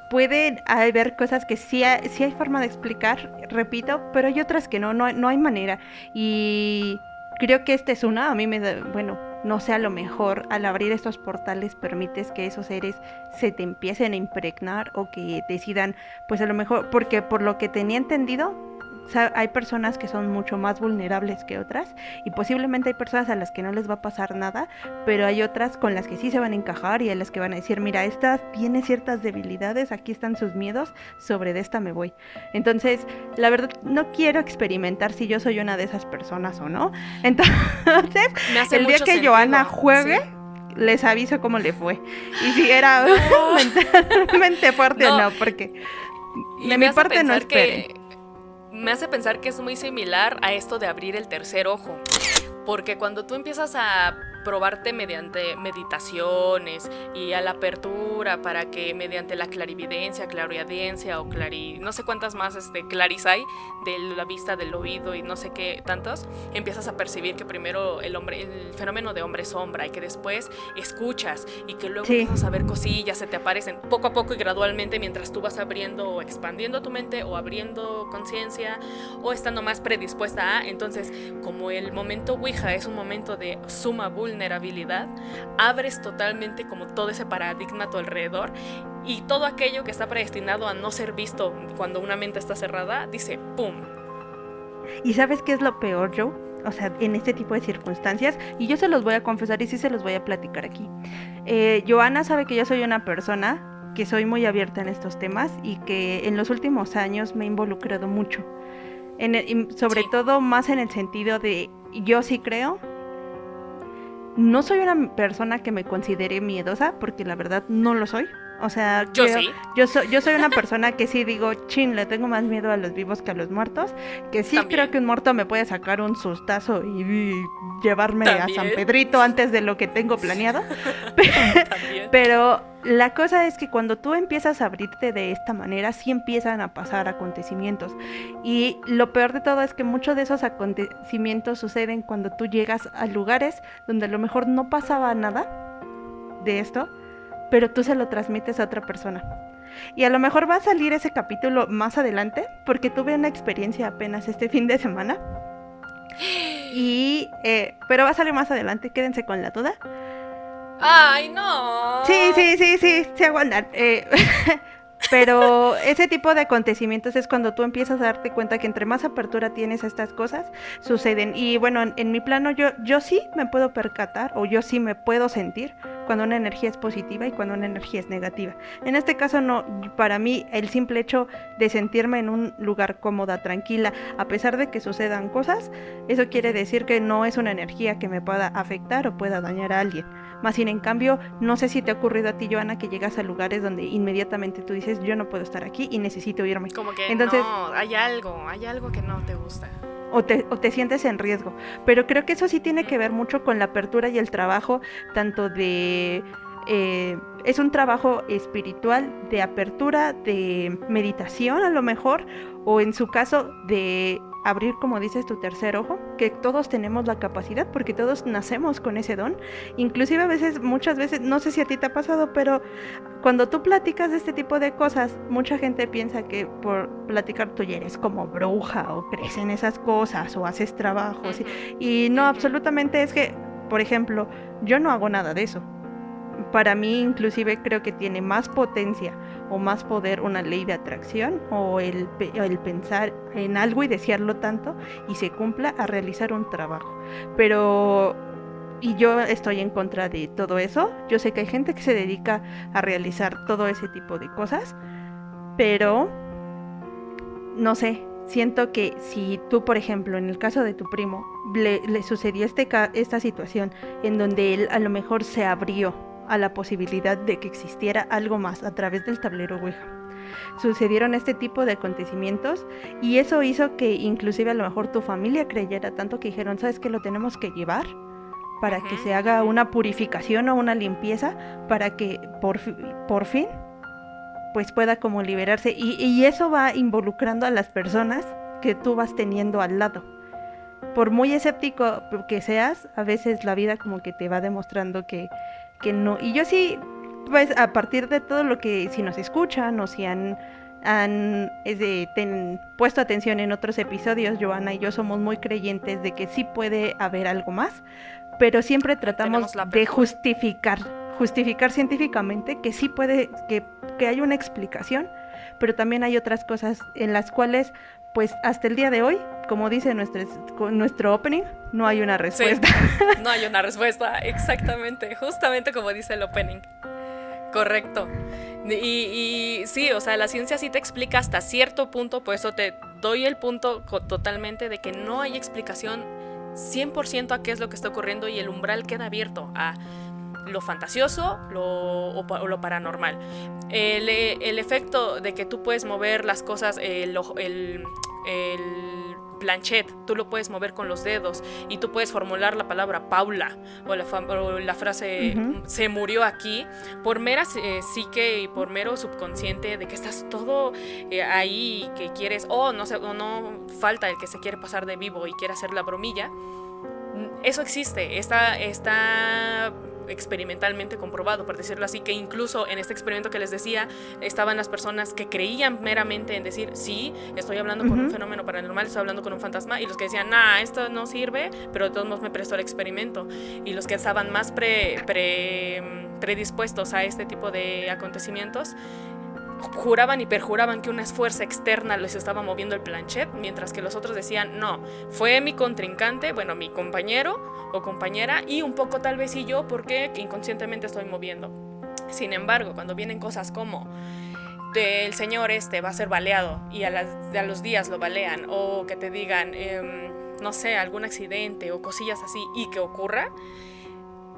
Puede haber cosas que sí hay forma de explicar, repito, pero hay otras que no hay manera. Y creo que esta es una, a mí me da, bueno, no sé, a lo mejor al abrir estos portales permites que esos seres se te empiecen a impregnar o que decidan, pues a lo mejor, porque por lo que tenía entendido, o sea, hay personas que son mucho más vulnerables que otras y posiblemente hay personas a las que no les va a pasar nada, pero hay otras con las que sí se van a encajar y a las que van a decir, mira, esta tiene ciertas debilidades, aquí están sus miedos, sobre de esta me voy. Entonces, la verdad, no quiero experimentar si yo soy una de esas personas o no. Entonces, el día que Johanna juegue... Sí. Les aviso cómo le fue. Y si era mentalmente fuerte o no, porque de mi parte no esperen. Me hace pensar que es muy similar a esto de abrir el tercer ojo, porque cuando tú empiezas a probarte mediante meditaciones y a la apertura para que mediante la clarividencia, clariaudiencia o no sé cuántas más claris hay de la vista, del oído y no sé qué tantos, empiezas a percibir que primero el fenómeno de hombre sombra y que después escuchas y que luego empiezas a ver cosillas, se te aparecen poco a poco y gradualmente mientras tú vas abriendo o expandiendo tu mente o abriendo conciencia o estando más predispuesta a. Entonces, como el momento Ouija es un momento de suma vulnerabilidad, abres totalmente como todo ese paradigma a tu alrededor y todo aquello que está predestinado a no ser visto cuando una mente está cerrada, dice ¡pum! ¿Y sabes qué es lo peor, Joe? O sea, en este tipo de circunstancias, y yo se los voy a confesar y sí se los voy a platicar aquí. Johanna sabe que yo soy una persona que soy muy abierta en estos temas y que en los últimos años me he involucrado mucho. Sobre todo más en el sentido de, yo sí creo. No soy una persona que me considere miedosa, porque la verdad no lo soy. O sea, yo soy una persona que sí digo, chin, le tengo más miedo a los vivos que a los muertos. Que sí también creo que un muerto me puede sacar un sustazo y llevarme también a San Pedrito antes de lo que tengo planeado. Pero la cosa es que cuando tú empiezas a abrirte de esta manera, sí empiezan a pasar acontecimientos. Y lo peor de todo es que muchos de esos acontecimientos suceden cuando tú llegas a lugares donde a lo mejor no pasaba nada de esto, pero tú se lo transmites a otra persona. Y a lo mejor va a salir ese capítulo más adelante, porque tuve una experiencia apenas este fin de semana. Pero va a salir más adelante, quédense con la duda. ¡Ay, no! Sí, aguantan. Pero ese tipo de acontecimientos es cuando tú empiezas a darte cuenta que entre más apertura tienes a estas cosas, suceden. Y bueno, en mi plano yo sí me puedo percatar, o yo sí me puedo sentir cuando una energía es positiva y cuando una energía es negativa. En este caso no, para mí el simple hecho de sentirme en un lugar cómoda, tranquila, a pesar de que sucedan cosas, eso quiere decir que no es una energía que me pueda afectar o pueda dañar a alguien. Más sin en cambio, no sé si te ha ocurrido a ti, Johanna, que llegas a lugares donde inmediatamente tú dices, yo no puedo estar aquí y necesito irme. Como que entonces, no, hay algo que no te gusta. O te sientes en riesgo. Pero creo que eso sí tiene que ver mucho con la apertura y el trabajo, tanto de... es un trabajo espiritual de apertura, de meditación a lo mejor, o en su caso de abrir, como dices, tu tercer ojo, que todos tenemos la capacidad, porque todos nacemos con ese don. Inclusive a veces, muchas veces, no sé si a ti te ha pasado, pero cuando tú platicas de este tipo de cosas, mucha gente piensa que por platicar tú ya eres como bruja, o crees en esas cosas, o haces trabajos, y no, absolutamente es que, por ejemplo, Yo no hago nada de eso. Para mí, inclusive, creo que tiene más potencia o más poder una ley de atracción o el pensar en algo y desearlo tanto y se cumpla a realizar un trabajo. Pero, y yo estoy en contra de todo eso. Yo sé que hay gente que se dedica a realizar todo ese tipo de cosas, pero no sé, siento que si tú, por ejemplo, en el caso de tu primo, le sucedió esta situación en donde él a lo mejor se abrió a la posibilidad de que existiera algo más a través del tablero Ouija. Sucedieron este tipo de acontecimientos y eso hizo que inclusive a lo mejor tu familia creyera tanto que dijeron, ¿sabes qué? Lo tenemos que llevar para que se haga una purificación o una limpieza para que por fin pues pueda como liberarse y eso va involucrando a las personas que tú vas teniendo al lado. Por muy escéptico que seas, a veces la vida como que te va demostrando que no. Y yo sí, pues a partir de todo lo que si nos escuchan o si han puesto atención en otros episodios, Joana y yo somos muy creyentes de que sí puede haber algo más, pero siempre tratamos de justificar científicamente que sí puede, que hay una explicación, pero también hay otras cosas en las cuales, pues hasta el día de hoy, como dice nuestro opening, no hay una respuesta. Sí, no hay una respuesta, exactamente, justamente como dice el opening. Correcto. Y sí, o sea, la ciencia sí te explica hasta cierto punto, por eso te doy el punto totalmente de que no hay explicación 100% a qué es lo que está ocurriendo y el umbral queda abierto a lo fantasioso o lo paranormal. El efecto de que tú puedes mover las cosas, el planchet, tú lo puedes mover con los dedos y tú puedes formular la palabra Paula o la frase se murió aquí por mera psique y por mero subconsciente de que estás todo ahí que quieres no falta el que se quiere pasar de vivo y quiere hacer la bromilla. Eso existe, está experimentalmente comprobado, por decirlo así, que incluso en este experimento que les decía, estaban las personas que creían meramente en decir, sí, estoy hablando con un fenómeno paranormal, estoy hablando con un fantasma, y los que decían, esto no sirve, pero de todos modos me prestó el experimento, y los que estaban más predispuestos a este tipo de acontecimientos, juraban y perjuraban que una fuerza externa les estaba moviendo el planchet, mientras que los otros decían, no, fue mi contrincante, bueno, mi compañero o compañera, y un poco tal vez y yo, porque inconscientemente estoy moviendo. Sin embargo, cuando vienen cosas como el señor va a ser baleado y a los días lo balean, o que te digan, no sé, algún accidente o cosillas así, y que ocurra,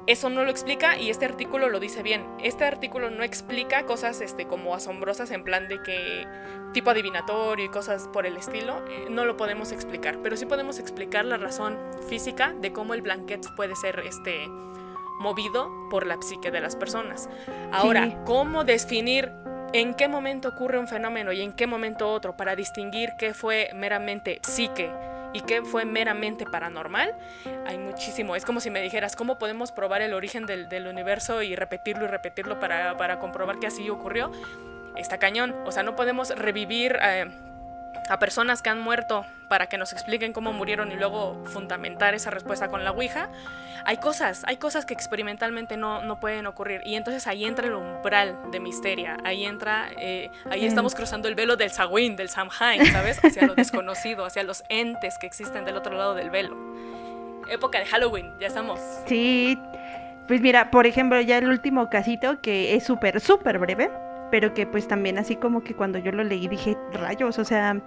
eso no lo explica, y este artículo lo dice bien. Este artículo no explica cosas como asombrosas en plan de que tipo adivinatorio y cosas por el estilo, no lo podemos explicar, pero sí podemos explicar la razón física de cómo el blanquet puede ser movido por la psique de las personas. Ahora, sí. ¿Cómo definir en qué momento ocurre un fenómeno y en qué momento otro para distinguir qué fue meramente psique y qué fue meramente paranormal? Hay muchísimo. Es como si me dijeras, ¿cómo podemos probar el origen del universo y repetirlo para comprobar que así ocurrió? Está cañón. O sea, no podemos revivir a personas que han muerto para que nos expliquen cómo murieron y luego fundamentar esa respuesta con la Ouija. Hay cosas que experimentalmente no pueden ocurrir, y entonces ahí entra el umbral de misteria, ahí estamos cruzando el velo del Samhain, ¿sabes? Hacia lo desconocido, hacia los entes que existen del otro lado del velo. Época de Halloween, ya estamos. Sí, pues mira, por ejemplo, ya el último casito que es súper, súper breve, pero que pues también así como que cuando yo lo leí dije, rayos, o sea,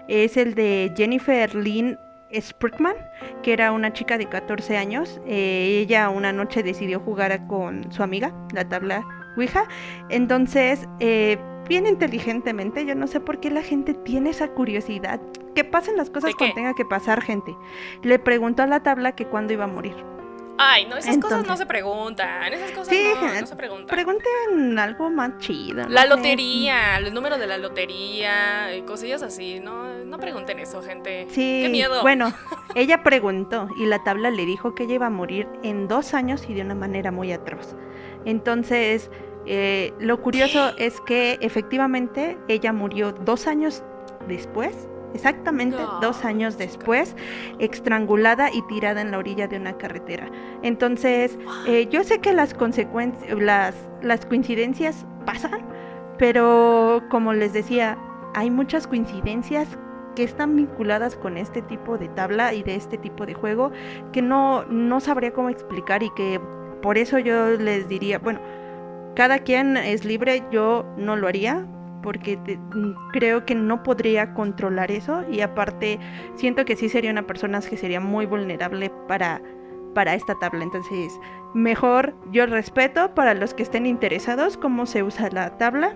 es el de Jennifer Lynn Sprigman, que era una chica de 14 años. Ella una noche decidió jugar con su amiga, la tabla Ouija. Entonces, bien inteligentemente, yo no sé por qué la gente tiene esa curiosidad, que pasen las cosas cuando tenga que pasar, gente. Le preguntó a la tabla que cuándo iba a morir. Ay, no, esas cosas no se preguntan, esas cosas sí, no se preguntan. Pregunten algo más chido. La lotería, el número de la lotería, cosillas así, no pregunten eso, gente. Sí, qué miedo. Bueno, ella preguntó y la tabla le dijo que ella iba a morir en 2 años y de una manera muy atroz. Entonces, lo curioso es que efectivamente ella murió 2 años después exactamente No, 2 años después, estrangulada y tirada en la orilla de una carretera. Entonces, yo sé que las coincidencias pasan, pero como les decía, hay muchas coincidencias que están vinculadas con este tipo de tabla y de este tipo de juego que no sabría cómo explicar, y que por eso yo les diría, bueno, cada quien es libre, yo no lo haría porque creo que no podría controlar eso, y aparte siento que sí sería una persona que sería muy vulnerable para esta tabla. Entonces mejor yo respeto para los que estén interesados cómo se usa la tabla,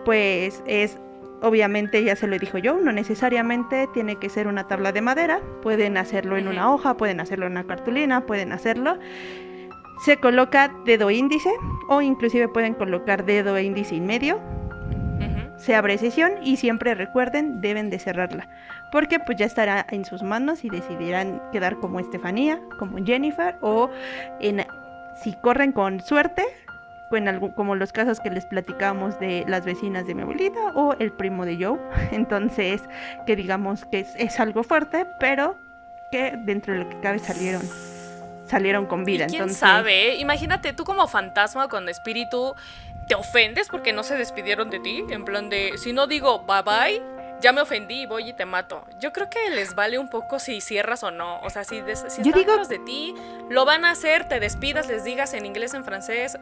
pues es obviamente, ya se lo dijo yo, no necesariamente tiene que ser una tabla de madera, pueden hacerlo en una hoja, pueden hacerlo en una cartulina, pueden hacerlo. Se coloca dedo índice o inclusive pueden colocar dedo índice y medio. Se abre sesión y siempre recuerden, deben de cerrarla, porque pues ya estará en sus manos y decidirán quedar como Estefanía, como Jennifer, o si corren con suerte, como los casos que les platicábamos de las vecinas de mi abuelita o el primo de Joe. Entonces, que digamos que es algo fuerte, pero que dentro de lo que cabe salieron con vida. ¿Y quién entonces sabe? Imagínate tú como fantasma con espíritu, ¿te ofendes porque no se despidieron de ti? En plan de, si no digo bye bye, ya me ofendí y voy y te mato. Yo creo que les vale un poco si cierras o no. O sea, si están lejos de ti, lo van a hacer, te despidas, les digas en inglés, en francés,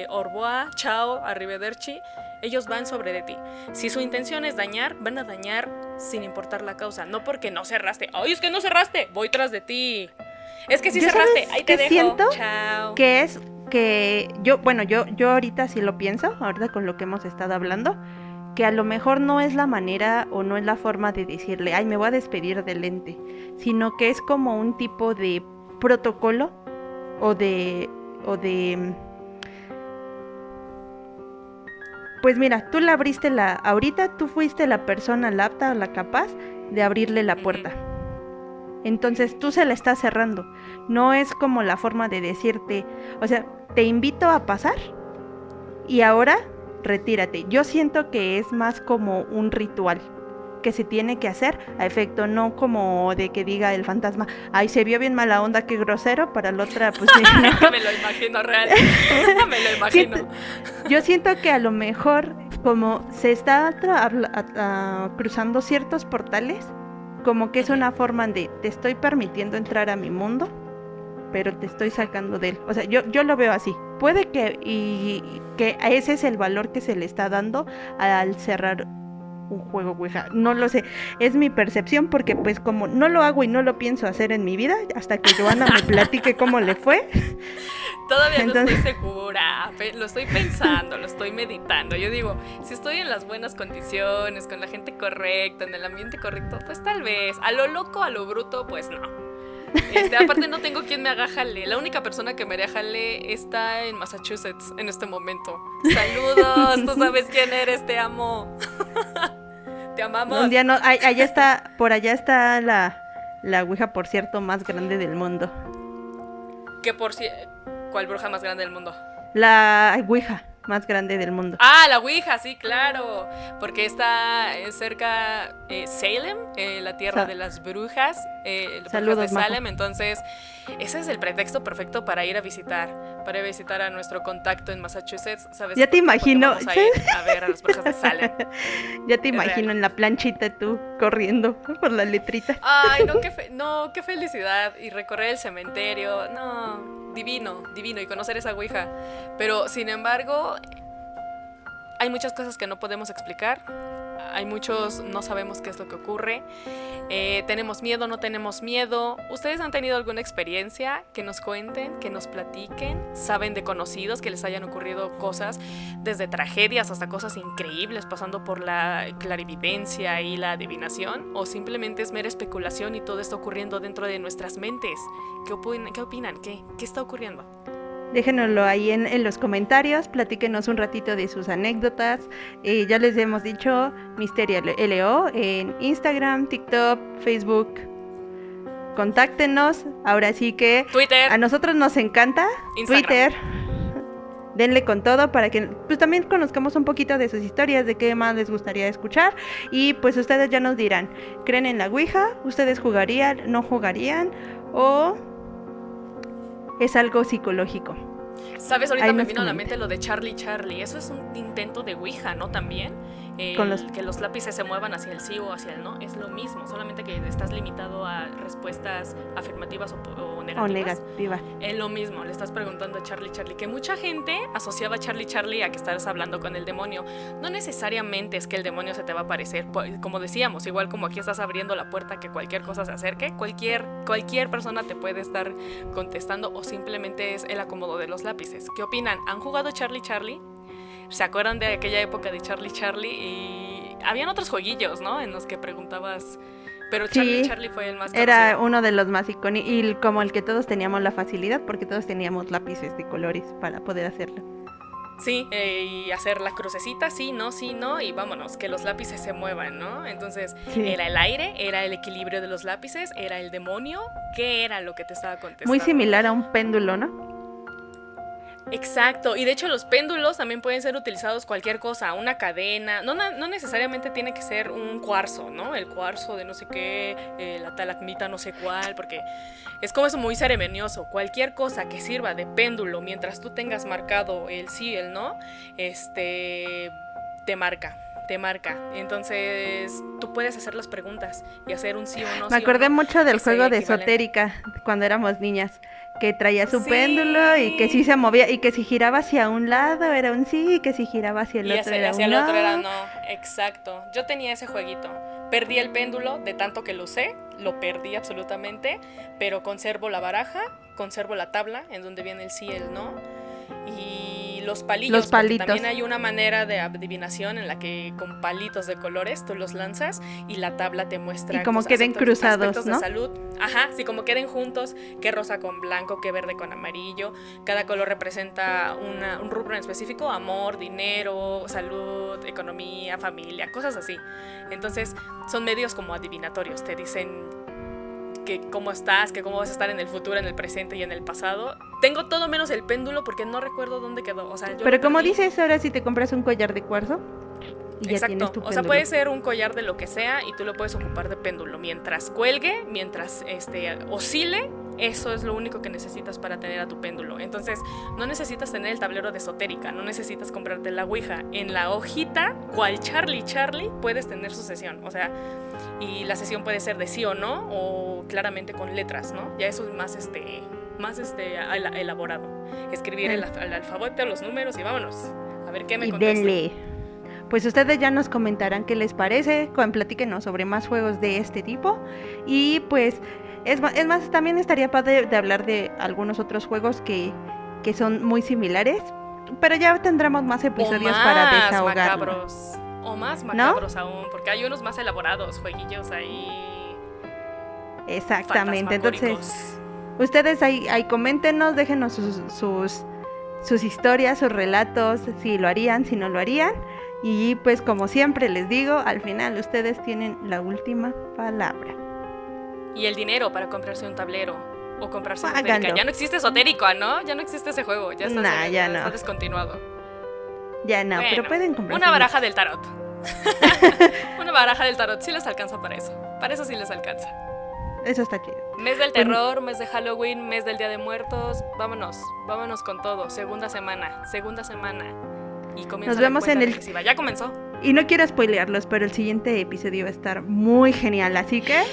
au revoir, chao, arrivederci. Ellos van sobre de ti. Si su intención es dañar, van a dañar sin importar la causa. No porque no cerraste. ¡Ay, es que no cerraste! Voy tras de ti. Es que sí cerraste, ahí te dejo. Siento chao. Que es que yo ahorita sí lo pienso, ahorita con lo que hemos estado hablando, que a lo mejor no es la manera o no es la forma de decirle, ay, me voy a despedir del ente, sino que es como un tipo de protocolo o de pues mira, tú ahorita tú fuiste la persona la apta o la capaz de abrirle la puerta. Entonces tú se la estás cerrando. No es como la forma de decirte, o sea, te invito a pasar y ahora retírate. Yo siento que es más como un ritual que se tiene que hacer a efecto, no como de que diga el fantasma, ay, se vio bien mala onda, qué grosero, para la otra, pues no. Me lo imagino real. Me lo imagino. Yo siento que a lo mejor como se está cruzando ciertos portales, como que es una forma de te estoy permitiendo entrar a mi mundo, pero te estoy sacando de él. O sea, yo lo veo así. Puede que ese es el valor que se le está dando al cerrar un juego Ouija. No lo sé, es mi percepción, porque pues como no lo hago y no lo pienso hacer en mi vida, hasta que Joana me platique cómo le fue. Todavía no estoy segura, lo estoy pensando, lo estoy meditando. Yo digo, si estoy en las buenas condiciones, con la gente correcta, en el ambiente correcto, pues tal vez. A lo loco, a lo bruto, pues no. Aparte no tengo quien me haga jale. La única persona que me haría jale está en Massachusetts en este momento. Saludos, tú sabes quién eres, te amo. Te amamos. Un día no, por allá está la Ouija, por cierto, más grande del mundo. ¿Cuál bruja más grande del mundo? La Ouija más grande del mundo. Ah, la Ouija, sí, claro. Porque está cerca Salem, la tierra de las brujas, saludos, de Salem. Majo. Entonces, ese es el pretexto perfecto para ir a visitar a nuestro contacto en Massachusetts. ¿Sabes? Ya te imagino. Vamos a ir a ver a las brujas de Salem. Ya te imagino en la planchita tú corriendo por la letrita. Ay, no, qué felicidad. Y recorrer el cementerio, no. Divino, y conocer esa Ouija. Pero, sin embargo, hay muchas cosas que no podemos explicar. No sabemos qué es lo que ocurre. Tenemos miedo, no tenemos miedo. ¿Ustedes han tenido alguna experiencia? Que nos cuenten, que nos platiquen. ¿Saben de conocidos que les hayan ocurrido cosas? Desde tragedias hasta cosas increíbles, pasando por la clarividencia y la adivinación. ¿O simplemente es mera especulación y todo está ocurriendo dentro de nuestras mentes? ¿Qué opinan? ¿Qué está ocurriendo? Déjenoslo ahí en los comentarios, platíquenos un ratito de sus anécdotas. Ya les hemos dicho Misterio LO en Instagram, TikTok, Facebook. Contáctenos. Ahora sí que Twitter. A nosotros nos encanta Instagram. Twitter. denle con todo para que pues también conozcamos un poquito de sus historias, de qué más les gustaría escuchar. Y pues ustedes ya nos dirán, ¿creen en la Ouija? ¿Ustedes jugarían, no jugarían? ¿O es algo psicológico? ¿Sabes? Ahorita me vino a la mente lo de Charlie Charlie. Eso es un intento de Ouija, ¿no? También. Que los lápices se muevan hacia el sí o hacia el no. Es lo mismo, solamente que estás limitado a respuestas afirmativas o negativas. Es lo mismo, le estás preguntando a Charlie Charlie. Que mucha gente asociaba a Charlie Charlie a que estás hablando con el demonio. No necesariamente es que el demonio se te va a aparecer. Como decíamos, igual como aquí estás abriendo la puerta que cualquier cosa se acerque, cualquier persona te puede estar contestando, o simplemente es el acomodo de los lápices. ¿Qué opinan? ¿Han jugado Charlie Charlie? ¿Se acuerdan de aquella época de Charlie Charlie? Y habían otros jueguillos, ¿no? En los que preguntabas, pero Charlie Charlie fue el más conocido. Era uno de los más icónicos y como el que todos teníamos la facilidad porque todos teníamos lápices de colores para poder hacerlo. Sí, y hacer la crucecita, sí, no, y vámonos, que los lápices se muevan, ¿no? Entonces, ¿era el aire? ¿Era el equilibrio de los lápices? ¿Era el demonio? ¿Qué era lo que te estaba contestando? Muy similar a un péndulo, ¿no? Exacto, y de hecho los péndulos también pueden ser utilizados cualquier cosa, una cadena, no necesariamente tiene que ser un cuarzo, ¿no? El cuarzo de no sé qué, la talacmita no sé cuál, porque es como eso muy ceremonioso. Cualquier cosa que sirva de péndulo mientras tú tengas marcado el sí y el no, te marca. Entonces tú puedes hacer las preguntas y hacer un sí o no. Me acordé mucho del juego de esotérica cuando éramos niñas, que traía su péndulo y que sí se movía, y que si giraba hacia un lado era un sí, y que si giraba hacia el otro era un no. Y hacia el otro era no, exacto. Yo tenía ese jueguito. Perdí el péndulo de tanto que lo usé, lo perdí absolutamente, pero conservo la baraja, conservo la tabla en donde viene el sí y el no, y los palitos. También hay una manera de adivinación en la que con palitos de colores tú los lanzas y la tabla te muestra, y como queden cruzados, aspectos ¿no? de salud. Ajá, sí, como queden juntos, qué rosa con blanco, qué verde con amarillo. Cada color representa un rubro en específico: amor, dinero, salud, economía, familia, cosas así. Entonces son medios como adivinatorios, te dicen que cómo estás, que cómo vas a estar en el futuro, en el presente y en el pasado. Tengo todo menos el péndulo porque no recuerdo dónde quedó. O sea, pero como dices, ahora si te compras un collar de cuarzo y ya tienes tu péndulo. O sea, puede ser un collar de lo que sea y tú lo puedes ocupar de péndulo. Mientras cuelgue, mientras oscile, eso es lo único que necesitas para tener a tu péndulo. Entonces, no necesitas tener el tablero de esotérica, no necesitas comprarte la Ouija. En la hojita, cual Charlie Charlie, puedes tener su sesión. O sea, y la sesión puede ser de sí o no, o claramente con letras, ¿no? Ya eso es más elaborado. Escribir el alfabeto, los números y vámonos. A ver qué me contesta. Denle. Pues ustedes ya nos comentarán qué les parece, platíquenos sobre más juegos de este tipo. Y pues es más, también estaría padre de hablar de algunos otros juegos que son muy similares, pero ya tendremos más episodios para desahogarnos. O más macabros, ¿no? Aún, porque hay unos más elaborados, jueguillos ahí. Exactamente, entonces ustedes ahí coméntenos, déjenos sus historias, sus relatos, si lo harían, si no lo harían. Y pues como siempre les digo, al final ustedes tienen la última palabra. Y el dinero para comprarse un tablero o comprarse esotérica. Ya no existe esotérico, ¿no? Ya no existe ese juego, ya está descontinuado. Ya no, bueno, pero pueden comprarse una baraja del tarot. Una baraja del tarot sí les alcanza para eso. Para eso sí les alcanza. Eso está chido. Mes del terror, mes de Halloween, mes del Día de Muertos. Vámonos con todo. Segunda semana. Y comienza. Nos vemos en el... regresiva. Ya comenzó. Y no quiero spoilearlos, pero el siguiente episodio va a estar muy genial, así que...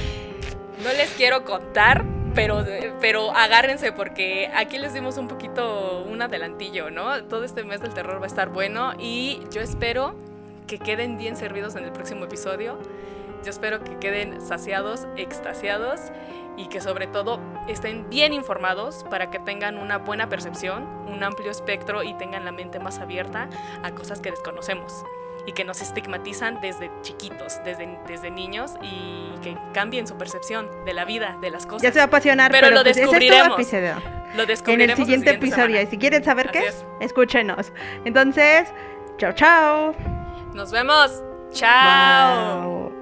No les quiero contar, pero agárrense porque aquí les dimos un poquito un adelantillo, ¿no? Todo este mes del terror va a estar bueno y yo espero que queden bien servidos en el próximo episodio. Yo espero que queden saciados, extasiados y que sobre todo estén bien informados para que tengan una buena percepción, un amplio espectro y tengan la mente más abierta a cosas que desconocemos y que nos estigmatizan desde chiquitos, desde niños, y que cambien su percepción de la vida, de las cosas. Ya se va a apasionar, pero lo pues descubriremos. Lo descubriremos en el siguiente episodio. Semana. Y si quieren saber qué es, escúchenos. Entonces, chao. Nos vemos. Chao. Bye.